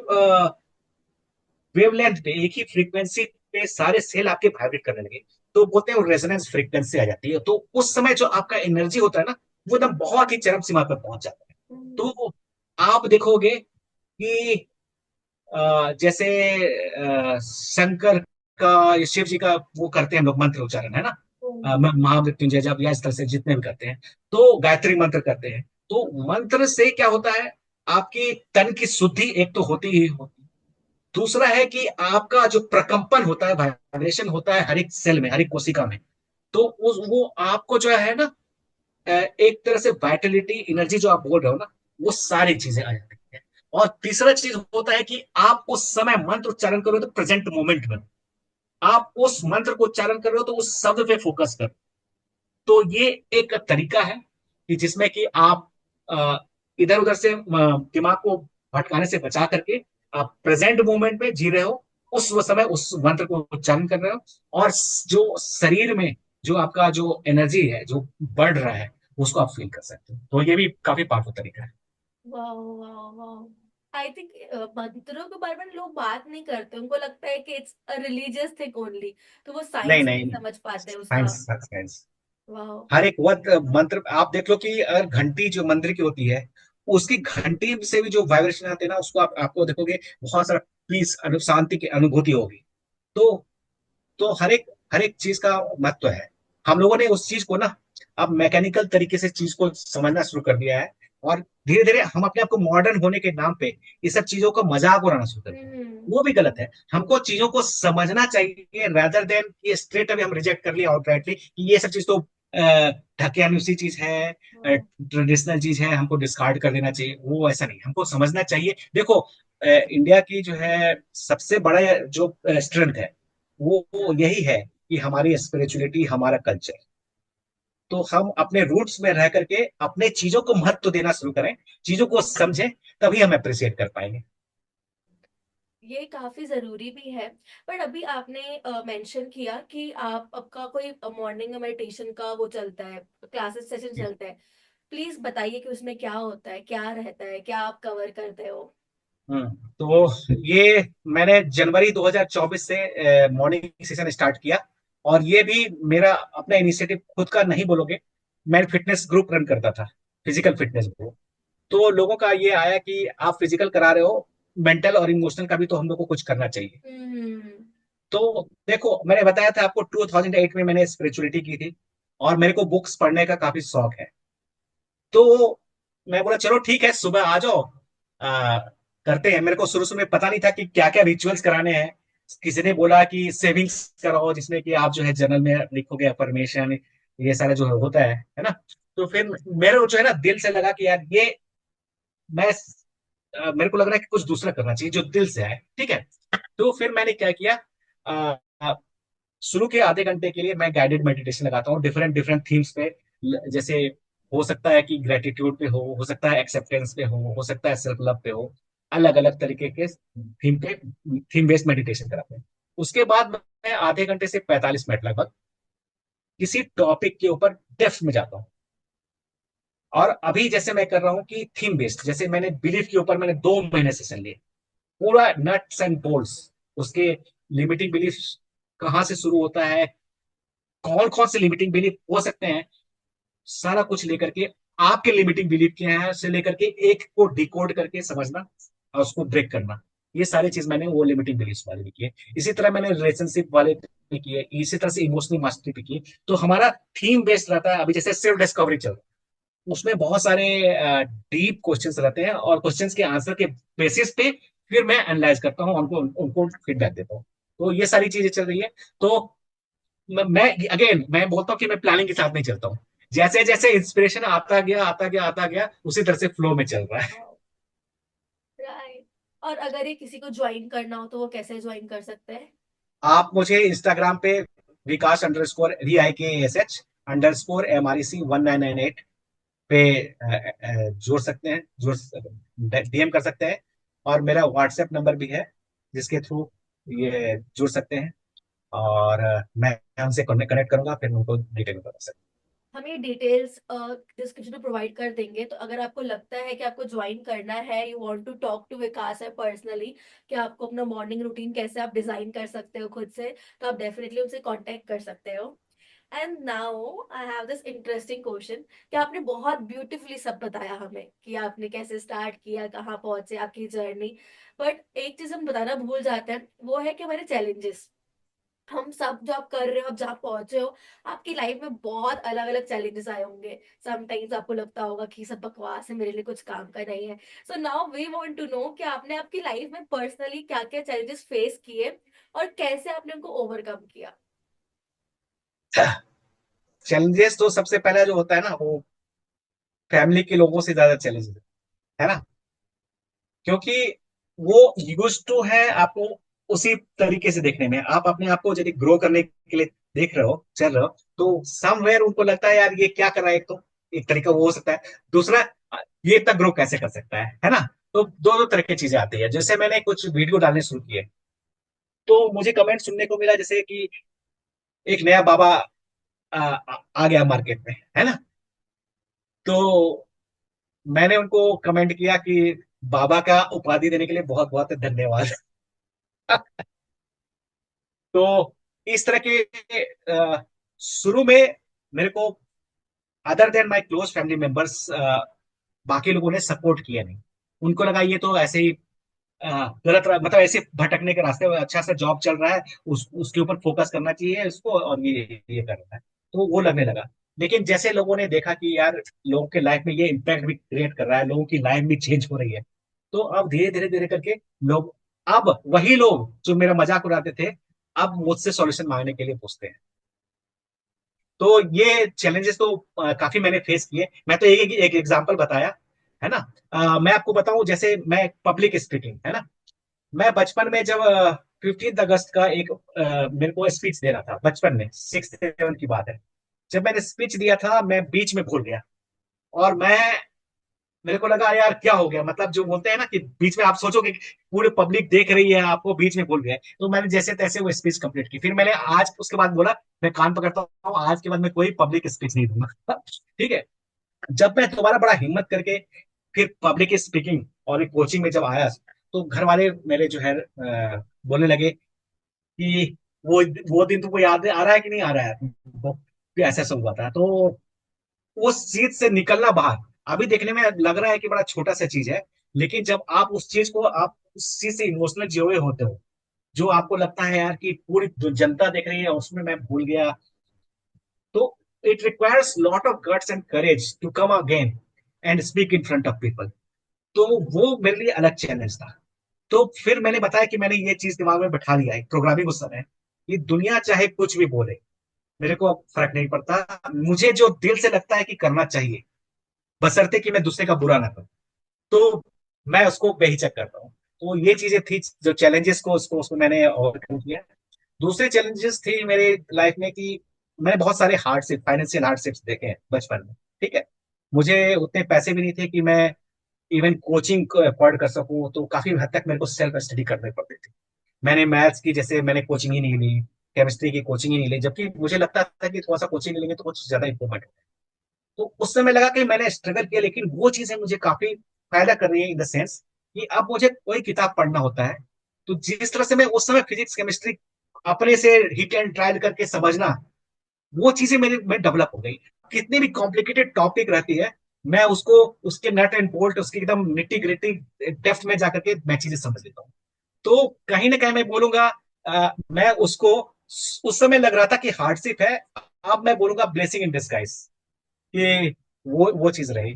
वेवलेंथ पे, एक ही फ्रीक्वेंसी पे सारे सेल आपके वाइब्रेट करने लगे, तो बोलते हैं वो रेजोनेंस फ्रीक्वेंसी आ जाती है। तो उस समय जो आपका एनर्जी होता है ना, वो एकदम बहुत ही चरम सीमा पर पहुंच जाता है। तो आप देखोगे कि जैसे शंकर का या शिव जी का वो करते हैं हम लोग मंत्र उच्चारण, है ना। महामृत्युंजय जब या इस तरह से जितने भी करते हैं, तो गायत्री मंत्र करते हैं। तो मंत्र से क्या होता है, आपकी तन की शुद्धि एक तो होती ही होती, दूसरा है कि आपका जो प्रकंपन होता है, वाइब्रेशन होता है हर एक सेल में, हर एक कोशिका में, तो वो आपको जो है ना एक तरह से वाइटलिटी एनर्जी जो आप बोल रहे हो ना, वो सारी चीजें आ जाती है। और तीसरा चीज होता है कि आप उस समय मंत्र उच्चारण करो तो प्रेजेंट मोमेंट में आप उस मंत्र को उच्चारण कर रहे हो, तो उस शब्द पे फोकस करो। तो ये एक तरीका है कि जिसमें कि आप इधर उधर से दिमाग को भटकाने से बचा करके आप प्रेजेंट मोमेंट में जी रहे हो, उस वो समय उस मंत्र को उच्चारण कर रहे हो। और जो शरीर में जो आपका जो एनर्जी है जो बढ़ रहा है, उसको आप फील कर सकते हो। तो ये भी काफी पावरफुल तरीका है। वाह वाह वाह। आई थिंक मंत्रों के बारे में लोग बात नहीं करते, उनको लगता है कि it's a religious thing only, तो वो नहीं साइंस नहीं नहीं नहीं, समझ पाते उसका। Science science. वाह। हर एक वक्त मंत्र आप देख लो कि अगर घंटी जो मंदिर की होती है, उसकी घंटी से भी जो वाइब्रेशन आते हैं ना, उसको आपको देखोगे बहुत सारा पीस शांति की अनुभूति होगी। तो हर एक चीज का महत्व है। हम लोगों ने उस चीज को ना अब मैकेनिकल तरीके से चीज को समझना शुरू कर दिया है। और धीरे धीरे हम अपने आप को मॉडर्न होने के नाम पे ये सब चीजों का मजाक उड़ाना शुरू कर दिया है। हम्म। वो भी गलत है। हमको चीजों को समझना चाहिए, रादर देन ये स्ट्रेट अवे हम रिजेक्ट कर लिया आउटराइटली कि ये सब चीज तो ढकियानुसी चीज है, हम्म। ट्रेडिशनल चीज है, हमको डिस्कार्ड कर देना चाहिए, वो ऐसा नहीं, हमको समझना चाहिए। देखो, इंडिया की जो है सबसे बड़ा जो स्ट्रेंथ है, वो यही है कि हमारी स्पिरिचुअलिटी, हमारा कल्चर। तो हम अपने रूट्स में रह करके अपने चीजों को महत्व देना शुरू करें, चीजों को समझें, तभी हम अप्रिशिएट कर पाएंगे। ये काफी जरूरी भी है। पर अभी आपने मेंशन किया कि आप आपका कोई मॉर्निंग मेडिटेशन का वो चलता है, क्लासेस सेशन चलता है। प्लीज बताइए कि उसमें क्या होता है, क्या रहता है, क्या आप कवर करते हो। तो ये मैंने जनवरी 2024 से मॉर्निंग सेशन स्टार्ट किया। और ये भी मेरा अपना इनिशिएटिव खुद का नहीं बोलोगे, मैं फिटनेस ग्रुप रन करता था, फिजिकल फिटनेस ग्रुप। तो लोगों का ये आया कि आप फिजिकल करा रहे हो, मेंटल और इमोशनल का भी तो हम लोग को कुछ करना चाहिए। हम्म। तो देखो, मैंने बताया था आपको 2008 में मैंने स्पिरिचुअलिटी की थी, और मेरे को बुक्स पढ़ने का काफी शौक है। तो मैं बोला चलो ठीक है, सुबह आ जाओ, आ, करते हैं। मेरे को शुरू शुरू में पता नहीं था कि क्या क्या रिचुअल्स कराने हैं। किसी ने बोला कि सेविंग्स कराओ, जिसमें कि आप जो है जर्नल में लिखोगे अफर्मेशन, ये सारा जो होता है ना। तो फिर मेरे को जो है ना दिल से लगा कि यार ये मैं मेरे को लग रहा है कि कुछ दूसरा करना चाहिए जो दिल से आए, ठीक है। तो फिर मैंने क्या किया, आ, आ, शुरू के आधे घंटे के लिए मैं गाइडेड मेडिटेशन लगाता हूँ, डिफरेंट डिफरेंट थीम्स पे। जैसे हो सकता है कि ग्रेटिट्यूड पे हो सकता है एक्सेप्टेंस पे हो सकता है सेल्फ लव पे हो, अलग अलग तरीके के थीम पे, थीम बेस्ड मेडिटेशन कराते हैं। उसके बाद मैं आधे घंटे से 45 मिनट लगभग किसी टॉपिक के ऊपर डेप्थ में जाता हूँ। और अभी जैसे मैं कर रहा हूँ कि थीम बेस्ड, जैसे मैंने बिलीफ के ऊपर मैंने 2 महीने सेशन लिए, पूरा नट्स एंड बोल्ट्स उसके, लिमिटिंग बिलीफ कहाँ से शुरू होता है, कौन कौन से लिमिटिंग बिलीफ हो सकते हैं, सारा कुछ लेकर के, आपके लिमिटिंग बिलीफ क्या है से लेकर के एक को डिकोड करके समझना और उसको ब्रेक करना। ये सारी चीज मैंने वो लिमिटिंग बिलीफ वाले भी किए। इसी तरह मैंने रिलेशनशिप वाले भी किए, इसी तरह से इमोशनल मास्टरी भी की। तो हमारा थीम बेस्ड रहता है। अभी जैसे सेल्फ डिस्कवरी चल रहा है, उसमें बहुत सारे डीप क्वेश्चंस रहते हैं, और क्वेश्चंस के आंसर के बेसिस पे फिर मैं एनालाइज करता हूँ, उनको उनको फीडबैक देता हूँ। तो ये सारी चीजें चल रही है। तो मैं अगेन मैं बोलता हूँ कि मैं प्लानिंग के साथ नहीं चलता हूँ। जैसे जैसे इंस्पिरेशन आता गया आता गया आता गया, उसी तरह से फ्लो में चल रहा है। राइट। और अगर ये किसी को ज्वाइन करना हो तो वो कैसे ज्वाइन कर सकते हैं। आप मुझे इंस्टाग्राम पे Vikas_VIKSH_MREC1998 पे जोड़ सकते हैं, जोड़ डीएम कर सकते हैं। और मेरा व्हाट्सएप नंबर भी है, जिसके थ्रू ये जुड़ सकते हैं। और मैं उनसे कनेक्ट करूंगा, फिर उनको डिटेल में बता सकता हम ये डिटेल्स डिस्क्रिप्शन में प्रोवाइड कर देंगे, तो अगर आपको लगता है कि आपको ज्वाइन करना है, you want to talk to Vikas है पर्सनली, कि आपको अपना मॉर्निंग रूटीन कैसे आप डिजाइन कर सकते हो खुद से, तो आप डेफिनेटली उनसे कांटेक्ट कर सकते हो। And now I have this interesting question, कि आपने बहुत ब्यूटीफुली सब बताया हमें कि आपने कैसे स्टार्ट किया, कहाँ पहुंचे, आपकी जर्नी। बट एक चीज हम बताना भूल जाते हैं, वो है कि हमारे चैलेंजेस। हम सब जो आप कर रहे हो, आप जहाँ पहुंचे हो, आपकी लाइफ में बहुत अलग अलग चैलेंजेस आए होंगे। समटाइम्स आपको लगता होगा कि सब बकवास है, मेरे लिए कुछ काम का नहीं है। So now we want to know कि आपने आपकी लाइफ में पर्सनली क्या क्या चैलेंजेस फेस किए और कैसे आपने उनको ओवरकम किया। हूँ। चैलेंजेस तो सबसे पहला जो होता है ना, वो फैमिली के लोगों से ज्यादा चैलेंज है ना। क्योंकि वो यूज टू है आपको उसी तरीके से देखने में। आप अपने आप को यदि ग्रो करने के लिए देख रहे हो, चल रहे हो, तो समवेयर उनको लगता है यार ये क्या कर रहा है। एक तो एक तरीका वो हो सकता है। दूसरा, ये इतना ग्रो कैसे कर सकता है ना। तो दो दो तरह की चीजें आती है। जैसे मैंने कुछ वीडियो डालने शुरू किए, तो मुझे कमेंट सुनने को मिला, जैसे कि एक नया बाबा आ गया मार्केट में, है ना। तो मैंने उनको कमेंट किया कि बाबा का उपाधि देने के लिए बहुत बहुत धन्यवाद। तो इस तरह के शुरू में मेरे को other than my close family members, बाकी लोगों ने सपोर्ट किया नहीं। उनको लगा ये तो ऐसे ही मतलब ऐसे भटकने के रास्ते, अच्छा सा जॉब चल रहा है, उसके ऊपर फोकस करना चाहिए इसको, और ये कर रहा है। तो वो लगने लगा। लेकिन जैसे लोगों ने देखा कि यार लोगों के लाइफ में ये इम्पैक्ट भी क्रिएट कर रहा है, लोगों की लाइफ भी चेंज हो रही है, तो अब धीरे धीरे धीरे करके लोग, अब वही लोग जो मेरा मजाक उड़ाते थे, अब मुझसे सॉल्यूशन मांगने के लिए पूछते हैं। तो ये चैलेंजेस तो काफी मैंने फेस किए। मैं तो एक एग्जांपल बताया है ना। मैं आपको बताऊं, जैसे मैं पब्लिक स्पीकिंग है ना, मैं बचपन में जब 15 अगस्त का एक मेरे को स्पीच देना था, बचपन में 6 7 की बात है। जब मैंने स्पीच दिया था, मैं बीच में भूल गया। और मेरे को लगा यार क्या हो गया, मतलब जो बोलते हैं ना कि बीच में आप सोचोगे कि पूरी पब्लिक देख रही है आपको, बीच में भूल गए। तो मैंने जैसे तैसे वो स्पीच कंप्लीट की। फिर मैंने आज उसके बाद बोला, मैं कान पकड़ता हूँ, आज के बाद मैं कोई पब्लिक स्पीच नहीं दूंगा। ठीक है। जब मैं दोबारा बड़ा हिम्मत करके फिर पब्लिक स्पीकिंग और एक कोचिंग में जब आया, तो घर वाले मेरे जो है बोलने लगे कि वो वो दिन तुमको याद आ रहा है कि नहीं आ रहा है तुमको, कि ऐसा ऐसा हुआ था। तो उस चीज से निकलना बाहर, अभी देखने में लग रहा है कि बड़ा छोटा सा चीज है, लेकिन जब आप उस चीज को, आप उस चीज से इमोशनल जुड़े होते हो, जो आपको लगता है यार कि पूरी जो जनता देख रही है उसमें मैं भूल गया, तो it requires lot of guts and courage to come again and speak in front of people. तो वो मेरे लिए अलग चैलेंज था। तो फिर मैंने बताया कि मैंने ये चीज दिमाग में बैठा लिया है प्रोग्रामिंग उस समय, कि दुनिया चाहे कुछ भी बोले, मेरे को अब फर्क नहीं पड़ता, मुझे जो दिल से लगता है कि करना चाहिए, बशर्ते कि मैं दूसरे का बुरा ना करूं, तो मैं उसको बेहिचक करता हूँ। तो ये चीजें थी जो चैलेंजेस को उसको उसको मैंने ओवरकम किया। दूसरे चैलेंजेस थी मेरे लाइफ में कि मैंने बहुत सारे हार्डशिप, फाइनेंशियल हार्डशिप्स देखे हैं बचपन में। ठीक है। मुझे उतने पैसे भी नहीं थे कि मैं इवन कोचिंग को अफोर्ड कर सकूं, तो काफी हद तक मेरे को सेल्फ स्टडी करनी पड़ती थी। मैंने मैथ्स की जैसे मैंने कोचिंग ही नहीं ली, केमिस्ट्री की कोचिंग ही नहीं ली, जबकि मुझे लगता था कि थोड़ा सा कोचिंग लेंगे तो कुछ ज्यादा इंप्रूवमेंट। तो उस समय लगा कि मैंने स्ट्रगल किया, लेकिन वो चीजें मुझे काफी फायदा कर रही है, इन द सेंस कि अब मुझे कोई किताब पढ़ना होता है, तो जिस तरह से मैं उस समय फिजिक्स केमिस्ट्री अपने से हिट एंड ट्रायल करके समझना, वो चीजें मेरे में डेवलप हो गई। कितनी भी कॉम्प्लिकेटेड टॉपिक रहती है, मैं उसको, उसके नट एंड बोल्ट, उसकी एकदम निट्टी ग्रिट्टी डेप्थ में जाकर के मैं चीजें समझ लेता हूँ। तो कहीं ना कहीं मैं बोलूंगा, मैं उसको, उस समय लग रहा था कि हार्डशिप है, अब मैं बोलूंगा ब्लेसिंग इन डिस्गाइज, कि वो चीज रही।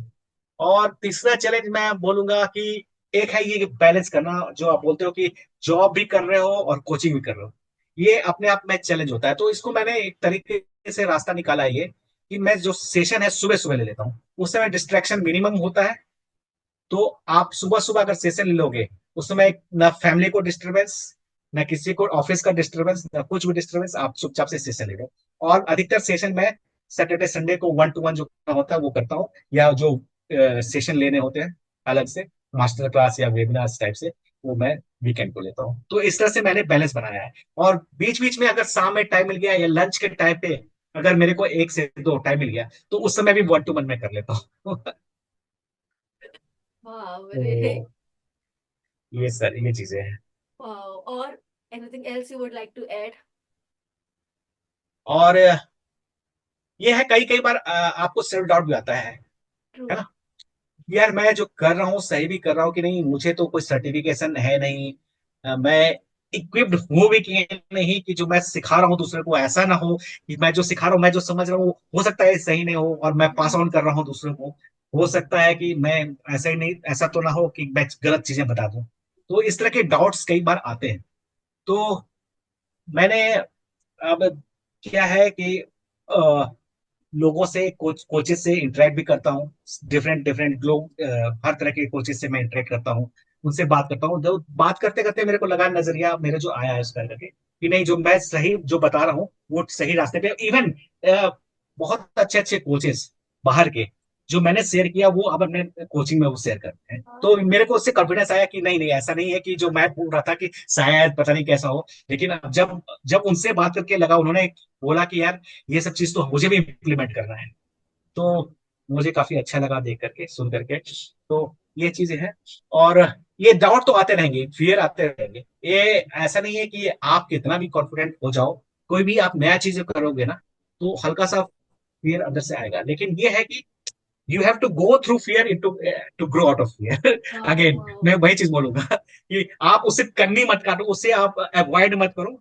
और तीसरा चैलेंज मैं बोलूंगा कि एक है ये बैलेंस करना, जो आप बोलते हो कि जॉब भी कर रहे हो और कोचिंग भी कर रहे हो, ये अपने आप में चैलेंज होता है। तो इसको मैंने एक तरीके से रास्ता निकाला है ये, कि मैं जो सेशन है सुबह सुबह ले लेता हूँ, उस समय डिस्ट्रैक्शन मिनिमम होता है। तो आप सुबह सुबह अगर सेशन लोगे, उस समय ना फैमिली को डिस्टरबेंस, ना किसी को ऑफिस का डिस्टरबेंस, ना कुछ भी डिस्टरबेंस, आप चुपचाप से सेशन ले लो। और अधिकतर सेशन में सैटरडे संडे को 1 to 1 जो होता है वो करता हूँ, या जो सेशन लेने होते हैं अलग से, मास्टर क्लास या वेबिनार टाइप से, वो मैं वीकेंड को लेता हूँ। तो इस तरह से मैंने बैलेंस बनाया है। और बीच बीच में अगर शाम में टाइम मिल गया या लंच के टाइम पे अगर मेरे को 1 से 2 टाइम मिल गया, तो उस समय भी 1 to 1 में कर लेता हूँ। वाह, मेरे। तो ये चीजें हैं। वाह। और anything else you would like to add? और ये है, कई कई बार आपको सेल्फ डाउट भी आता ट्रू। है ना, यार मैं जो कर रहा हूँ सही भी कर रहा हूँ कि नहीं, मुझे तो कोई सर्टिफिकेशन है नहीं, मैं इक्विप्ड हूँ भी कि नहीं, कि जो मैं सिखा रहा हूँ दूसरे को ऐसा ना हो कि मैं जो सिखा रहा हूँ, मैं जो समझ रहा हूँ हो सकता है सही नहीं हो, और मैं पास ऑन कर रहा हूँ दूसरे को, हो सकता है कि मैं ऐसा ही नहीं, ऐसा तो ना हो कि मैं गलत चीजें बता दूं। तो इस तरह के डाउट्स कई बार आते हैं। तो मैंने अब क्या है कि लोगों से, कोचेस से इंटरेक्ट भी करता हूँ, डिफरेंट डिफरेंट लोग, हर तरह के कोचेस से मैं इंटरेक्ट करता हूँ, उनसे बात करता हूँ। जो बात करते करते मेरे को लगा, नजरिया मेरे जो आया है उस करके, कि नहीं, जो मैं सही जो बता रहा हूँ वो सही रास्ते पे। इवन बहुत अच्छे अच्छे कोचेस बाहर के जो मैंने शेयर किया, वो अब अपने कोचिंग में वो शेयर करते हैं। तो मेरे को उससे कॉन्फिडेंस आया कि नहीं नहीं, ऐसा नहीं है कि जो मैं बोल रहा था कि शायद पता नहीं कैसा हो। लेकिन अब जब जब उनसे बात करके लगा, उन्होंने बोला कि यार ये सब चीज तो मुझे भी इम्प्लीमेंट करना है, तो मुझे काफी अच्छा लगा देख करके, सुन करके। तो ये चीजें हैं। और ये डाउट तो आते रहेंगे, फियर आते रहेंगे, ये ऐसा नहीं है कि आप कितना भी कॉन्फिडेंट हो जाओ, कोई भी आप नया चीज करोगे ना, तो हल्का सा फियर अंदर से आएगा। लेकिन ये है कि you have to go through fear into to grow out of fear. Wow, again wow. मैं वही चीज बोलूंगा कि आप उससे कन्नी मत काटो, उससे आप अवॉइड मत करो,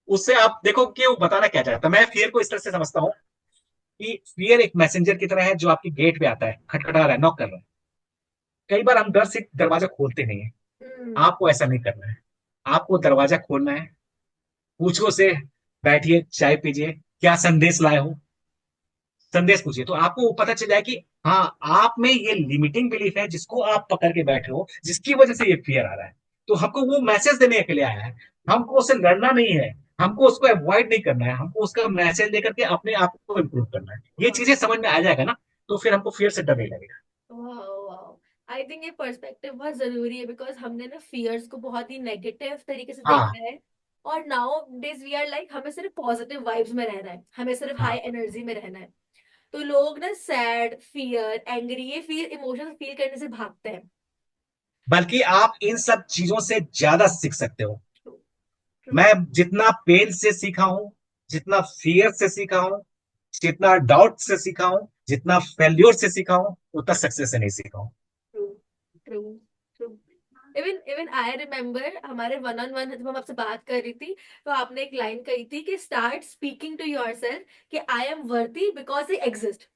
उससे आप देखो कि वो बताना क्या चाहता है। मैं फियर को इस तरह से समझता हूँ कि फियर एक मैसेंजर की तरह है, जो आपकी गेट पे आता है, खटखटा रहा है, नॉक कर रहा है। कई बार हम डर से दरवाजा खोलते नहीं है। हम्म। आपको ऐसा नहीं करना है, आपको दरवाजा खोलना है, पूछो से, बैठिए, चाय पीजिए, क्या संदेश लाए हो, संदेश पूछिए, तो आपको पता चल जाए कि हाँ, आप में ये लिमिटिंग बिलीफ है जिसको आप पकड़ के बैठे हो, जिसकी वजह से ये फियर आ रहा है। तो हमको वो मैसेज देने के लिए आया है, हमको उससे लड़ना नहीं है, हमको उसको अवॉइड नहीं करना है, हमको उसका मैसेज देकर के अपने आप को इम्प्रूव करना है। ये चीजें समझ में आ जाएगा ना, तो फिर हमको फियर से डर नहीं लगेगा। वाह, आई थिंक ये पर्सपेक्टिव बहुत जरूरी है, बिकॉज हमने ना फियर्स को बहुत ही नेगेटिव तरीके से हाँ देखा है। और nowadays we are like, हमें सिर्फ पॉजिटिव वाइब्स में रहना है, हमें सिर्फ हाई हाँ, एनर्जी में रहना है। तो लोग ना सैड, फियर, एंग्री, ये फील इमोशंस फील करने से भागते हैं। बल्कि आप इन सब चीजों से ज्यादा सीख सकते हो। ट्रू। मैं ट्रू। जितना पेन से सीखा हूं, जितना फियर से सीखा हूं, जितना डाउट से सीखा हूं, जितना फेल्योर से सीखा हूं, उतना सक्सेस से नहीं सीखा हूं। True. True. True. Even even I remember हमारे वन ऑन वन जब हम आपसे बात कर रही थी, तो आपने एक लाइन कही थी कि start speaking to yourself कि I am worthy because I exist.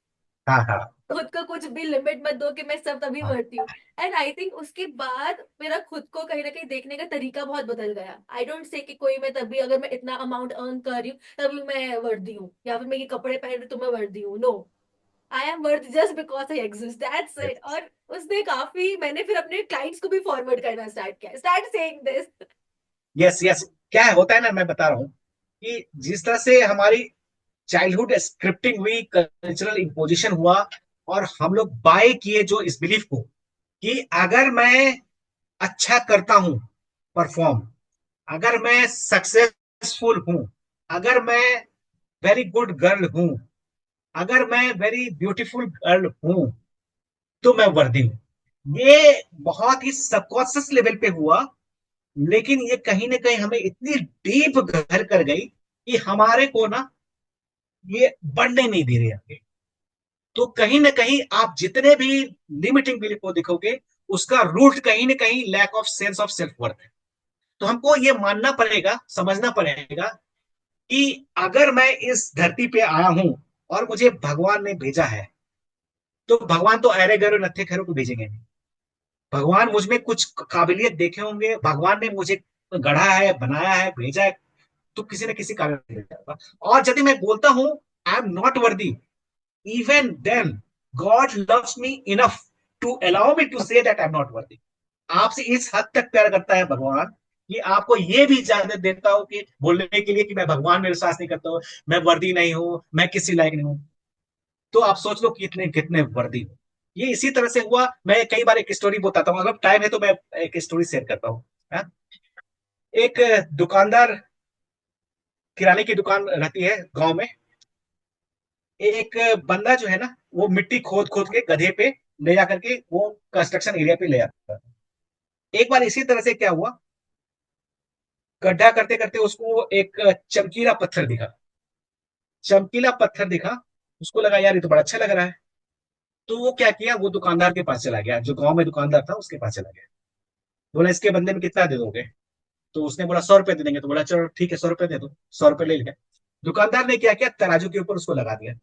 हाँ हाँ खुद को कुछ भी लिमिट मत दो कि मैं सब तभी हाँ। वर्ती हूँ। एंड आई थिंक उसके बाद मेरा खुद को कहीं ना कहीं देखने का तरीका बहुत बदल गया। आई डोंट से कि कोई मैं तभी, अगर मैं इतना अमाउंट अर्न कर रही हूँ तभी मैं वर्दी हूँ, या फिर मैं ये कपड़े पहन रही हूँ तो मैं वर्दी हूँ। No, I am worth just because I exist, that's it. Yes. और उसने काफी, मैंने फिर अपने क्लाइंट्स को भी फॉरवर्ड करना स्टार्ट किया, start saying this. Yes yes, क्या है होता है ना, मैं बता रहा हूँ कि जिस तरह से हमारी चाइल्डहुड स्क्रिप्टिंग हुई, कल्चरल इम्पोजिशन हुआ, और हम लोग बाय किए जो इस बिलीफ को कि अगर मैं अच्छा करता हूं परफॉर्म, अगर मैं सक्सेसफुल हूं, अगर मैं वेरी गुड गर्ल हूं, अगर मैं वेरी ब्यूटीफुल गर्ल हूं, तो मैं वर्दी हूं। ये बहुत ही सबकॉन्शियस लेवल पे हुआ, लेकिन ये कहीं ना कहीं हमें इतनी डीप घर कर गई कि हमारे को ना ये बढ़ने नहीं दे रही आगे। तो कहीं ना कहीं आप जितने भी लिमिटिंग बिलीफ को देखोगे, उसका रूट कहीं ना कहीं lack of sense of self worth है। तो हमको ये मानना पड़ेगा, समझना पड़ेगा कि अगर मैं इस धरती पे आया हूं और मुझे भगवान ने भेजा है, तो भगवान तो अरे गरे नत्थे खैरों को भेजेंगे नहीं। भगवान मुझ में कुछ काबिलियत देखे होंगे, भगवान ने मुझे गढ़ा है, बनाया है, भेजा है, तो किसी न किसी कारण से भेजा होगा। और यदि मैं बोलता हूं I am not worthy, even then God loves me enough to allow me to say that I am not worthy. आपसे इस हद तक प्यार करता है भगवान कि आपको ये भी इजाजत देता हो कि बोलने के लिए कि मैं भगवान में विश्वास नहीं करता हूं, मैं वर्दी नहीं हूं, मैं किसी लायक नहीं हूं। तो आप सोच लो कितने कितने वर्दी हो। ये इसी तरह से हुआ। मैं कई बार एक स्टोरी बताता हूँ, अगर टाइम है तो मैं एक स्टोरी शेयर करता हूँ। हाँ? एक दुकानदार, किराने की दुकान रहती है गांव में। एक बंदा जो है ना, वो मिट्टी खोद खोद के गधे पे ले जा करके वो कंस्ट्रक्शन एरिया पे ले जाता है। एक बार इसी तरह से क्या हुआ, गड्ढा करते करते उसको एक चमकीला पत्थर दिखा। चमकीला पत्थर दिखा, उसको लगा यार ये तो बड़ा अच्छा लग रहा है। तो वो क्या किया, वो दुकानदार के पास चला गया, जो गांव में दुकानदार था उसके पास चला गया। बोला इसके बदले में कितना दे दोगे? तो उसने बोला 100 रुपए दे देंगे। तो बोला चलो ठीक है, 100 रुपए दे दो। 100 रुपए ले लिया। दुकानदार ने क्या किया, तराजू के ऊपर उसको लगा दिया।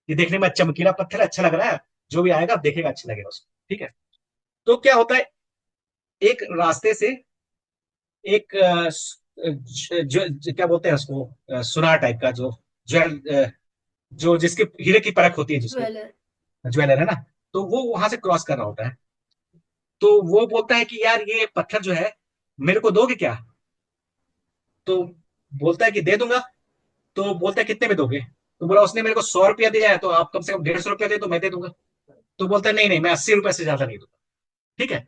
ये देखने में चमकीला पत्थर अच्छा लग रहा है, जो भी आएगा देखेगा अच्छा लगेगा उसको, ठीक है। तो क्या होता है, एक रास्ते से एक क्या बोलते हैं उसको, सुनार टाइप का, जो ज्वेल जो जिसके हीरे की परख होती है जिसको, ज्वेलर। ज्वेलर है ना, तो वो वहां से क्रॉस कर रहा होता है। तो वो बोलता है कि यार ये पत्थर जो है, मेरे को दोगे क्या? तो बोलता है कि दे दूंगा। तो बोलता है कितने में दोगे? तो बोला उसने मेरे को 100 रुपया दिया है, तो आप कम से कम 150 रुपया दे तो मैं दे दूंगा। तो बोलता है नहीं नहीं, मैं 80 रुपये से ज्यादा नहीं दूंगा। ठीक है।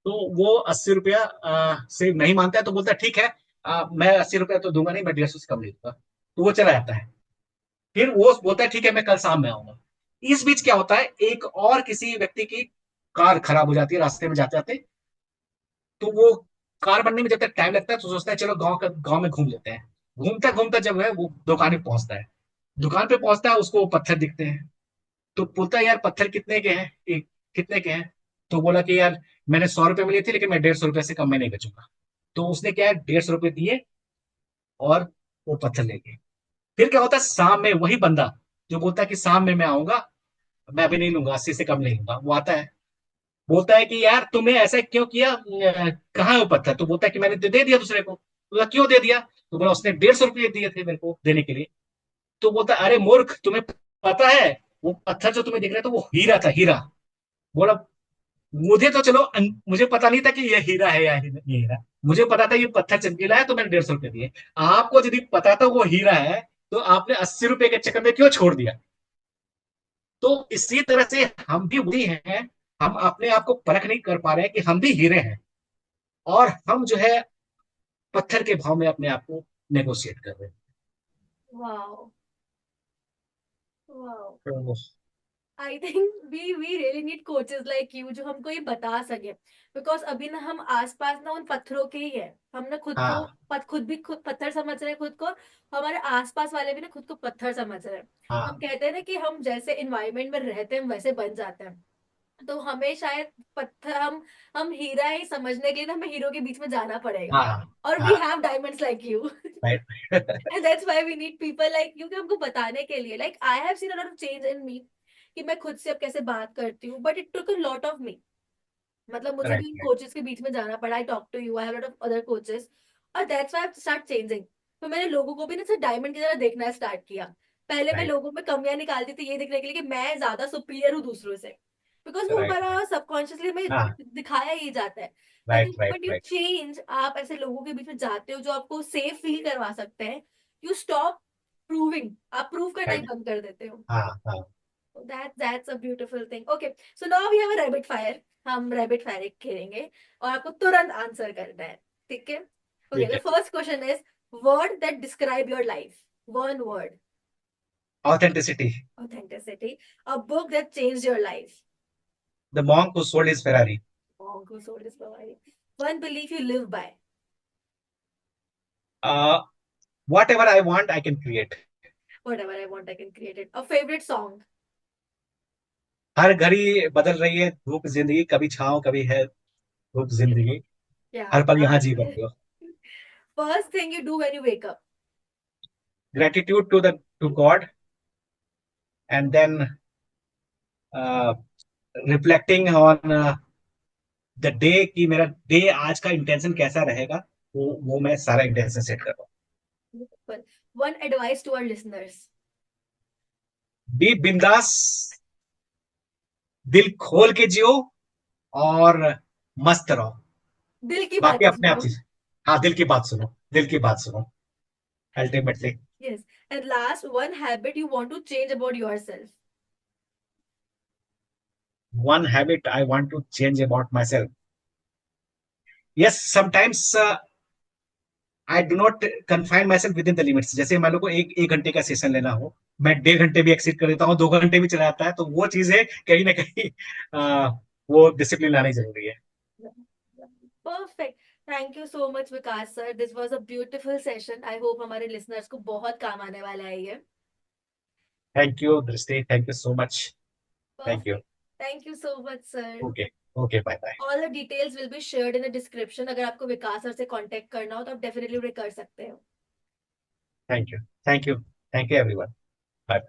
तो वो 80 रुपया से नहीं मानता है, तो बोलता है ठीक है, मैं 80 रुपया तो दूंगा नहीं, मैं 150 से कम नहीं दूंगा। तो वो चला जाता है। फिर वो बोलता है ठीक है, मैं कल शाम में आऊंगा। इस बीच क्या होता है, एक और किसी व्यक्ति की कार खराब हो जाती है रास्ते में जाते जाते। तो वो कार बनने में जब तक टाइम लगता है, तो सोचता है चलो गांव में घूम लेते हैं। घूमता घूमता जब है वो दुकान पे पहुंचता है। दुकान पे पहुंचता है, उसको पत्थर दिखते हैं। तो बोलता है यार पत्थर कितने के हैं, कितने के हैं? तो बोला कि यार मैंने 100 रुपए में लिए थे, लेकिन मैं 150 रुपए से कम में नहीं बेचूंगा। तो उसने क्या है, 150 रुपए दिए और वो पत्थर ले गए। फिर क्या होता है, शाम में वही बंदा जो बोलता है कि शाम में मैं आऊंगा, मैं अभी नहीं लूंगा, 80 से कम नहीं लूंगा, वो आता है। बोलता है कि यार तुमने ऐसा क्यों किया, कहाँ है वो पत्थर? तो बोलता है कि मैंने तो दे दिया दूसरे को। बोला क्यों दे दिया? तो बोला उसने 150 रुपये दिए थे मेरे को देने के लिए। तो बोलता अरे मूर्ख, तुम्हें पता है वो पत्थर जो तुम्हें दिख रहा है तो वो हीरा था, हीरा। बोला मुझे तो चलो मुझे पता नहीं था कि ये हीरा है या ये हीरा। मुझे पता था ये पत्थर चमकीला है तो मैंने 150 रुपये दिए। आपको यदि पता था वो हीरा है तो आपने 80 रुपए के चक्कर में क्यों छोड़ दिया? तो इसी तरह से हम भी वही हैं। हम अपने आप को परख नहीं कर पा रहे हैं कि हम भी हीरे हैं, और हम जो है पत्थर के भाव में अपने आप को नेगोशिएट कर रहे वाओ, वाओ। हैं। I think we really need coaches like you जो हमको ये बता सके, बिकॉज अभी ना हम आसपास ना उन पत्थरों के ही है। हम ना खुद को हाँ खुद भी खुद पत्थर समझ रहे हैं खुद को, हमारे आसपास वाले भी ना खुद को पत्थर समझ रहे हैं। हम हाँ कहते हैं ना कि हम जैसे इन्वायरमेंट में रहते हैं हम वैसे बन जाते हैं। तो हमें शायद पत्थर हम हीरा ही समझने के लिए ना हमें हीरो के बीच में जाना पड़ेगा। हाँ और वी हाँ। Have diamonds like you. Right. And that's why we need people like you कि हमको बताने के लिए, like I have seen a lot of change in me कि मैं खुद से अब कैसे बात करती हूँ, but it took a lot of me. मतलब मुझे भी उन राइट। कोचेस के बीच में जाना पड़ा। I talk to you, I have lot of other coaches, और that's why I start changing. तो मैंने लोगों को भी ना सिर्फ डायमंड की तरह देखना स्टार्ट किया। पहले मैं राइट। लोगों में कमियां निकालती थी ये देखने के लिए कि मैं ज्यादा सुपीरियर हूँ दूसरों से, बिकॉज वो राइट। हमारा सबकॉन्शियसली में हाँ। दिखाया ही जाता है। But the right right moment you right. Change, आप ऐसे लोगों के बीच में जाते हो जो आपको सेफ फील करवा सकते हैं, यू स्टॉप प्रूविंग, आप प्रूव करना ही राइट। बंद कर देते हो। हाँ हाँ। That's a beautiful thing. Okay, so now we have a rapid fire. हम रैपिड फायर खेलेंगे और आपको तुरंत आंसर करना है, ठीक है? ओके, ठीक द है। First question is word that describe your life. One word. Authenticity. Authenticity. A book that changed your life. The monk who sold his Ferrari. Monk who sold his Ferrari. One belief you live by. What ever I want I can create. Whatever I want I can create it. A favorite song. हर घड़ी बदल रही है धूप जिंदगी, कभी छाँव कभी है धूप जिंदगी, क्या हर पल यहाँ जी बात है। सकते हो। First thing you do when you wake up. Gratitude to the to God, and then reflecting on the day कि मेरा डे आज का इंटेंशन कैसा रहेगा। वो मैं सारा इंटेंशन सेट कर रहा One advice to our listeners. हूँ। बी बिंदास, दिल खोल के जियो, और मस्त रहो। दिल की बाकी बातें अपने आप सुनो. चीज। हाँ, दिल की बात सुनो, दिल की बात सुनो ultimately. Yes. And last, one habit you want to change about yourself. One habit I want to change about myself. Yes, sometimes I do not confine myself within the limits. जैसे मान लो को एक घंटे का session लेना हो, मैं 1.5 घंटे भी एक्सीड कर देता हूँ, 2 घंटे भी चला जाता है, तो वो चीजें कहीं ना कहीं वो डिसिप्लिन लानी जरूरी है। Perfect. Thank you so much, Vikas sir. This was a beautiful session. I hope हमारे listeners को बहुत काम आने वाला है ये. Thank you Drishti, thank you so much. Thank you. Perfect. Thank you so much, sir. Okay. Okay, bye bye. All the details will be shared in the description. अगर आपको विकास सर से कांटेक्ट करना हो तो आप डेफिनेटली कर सकते हो. Thank you. Thank you. Thank you everyone. Bye.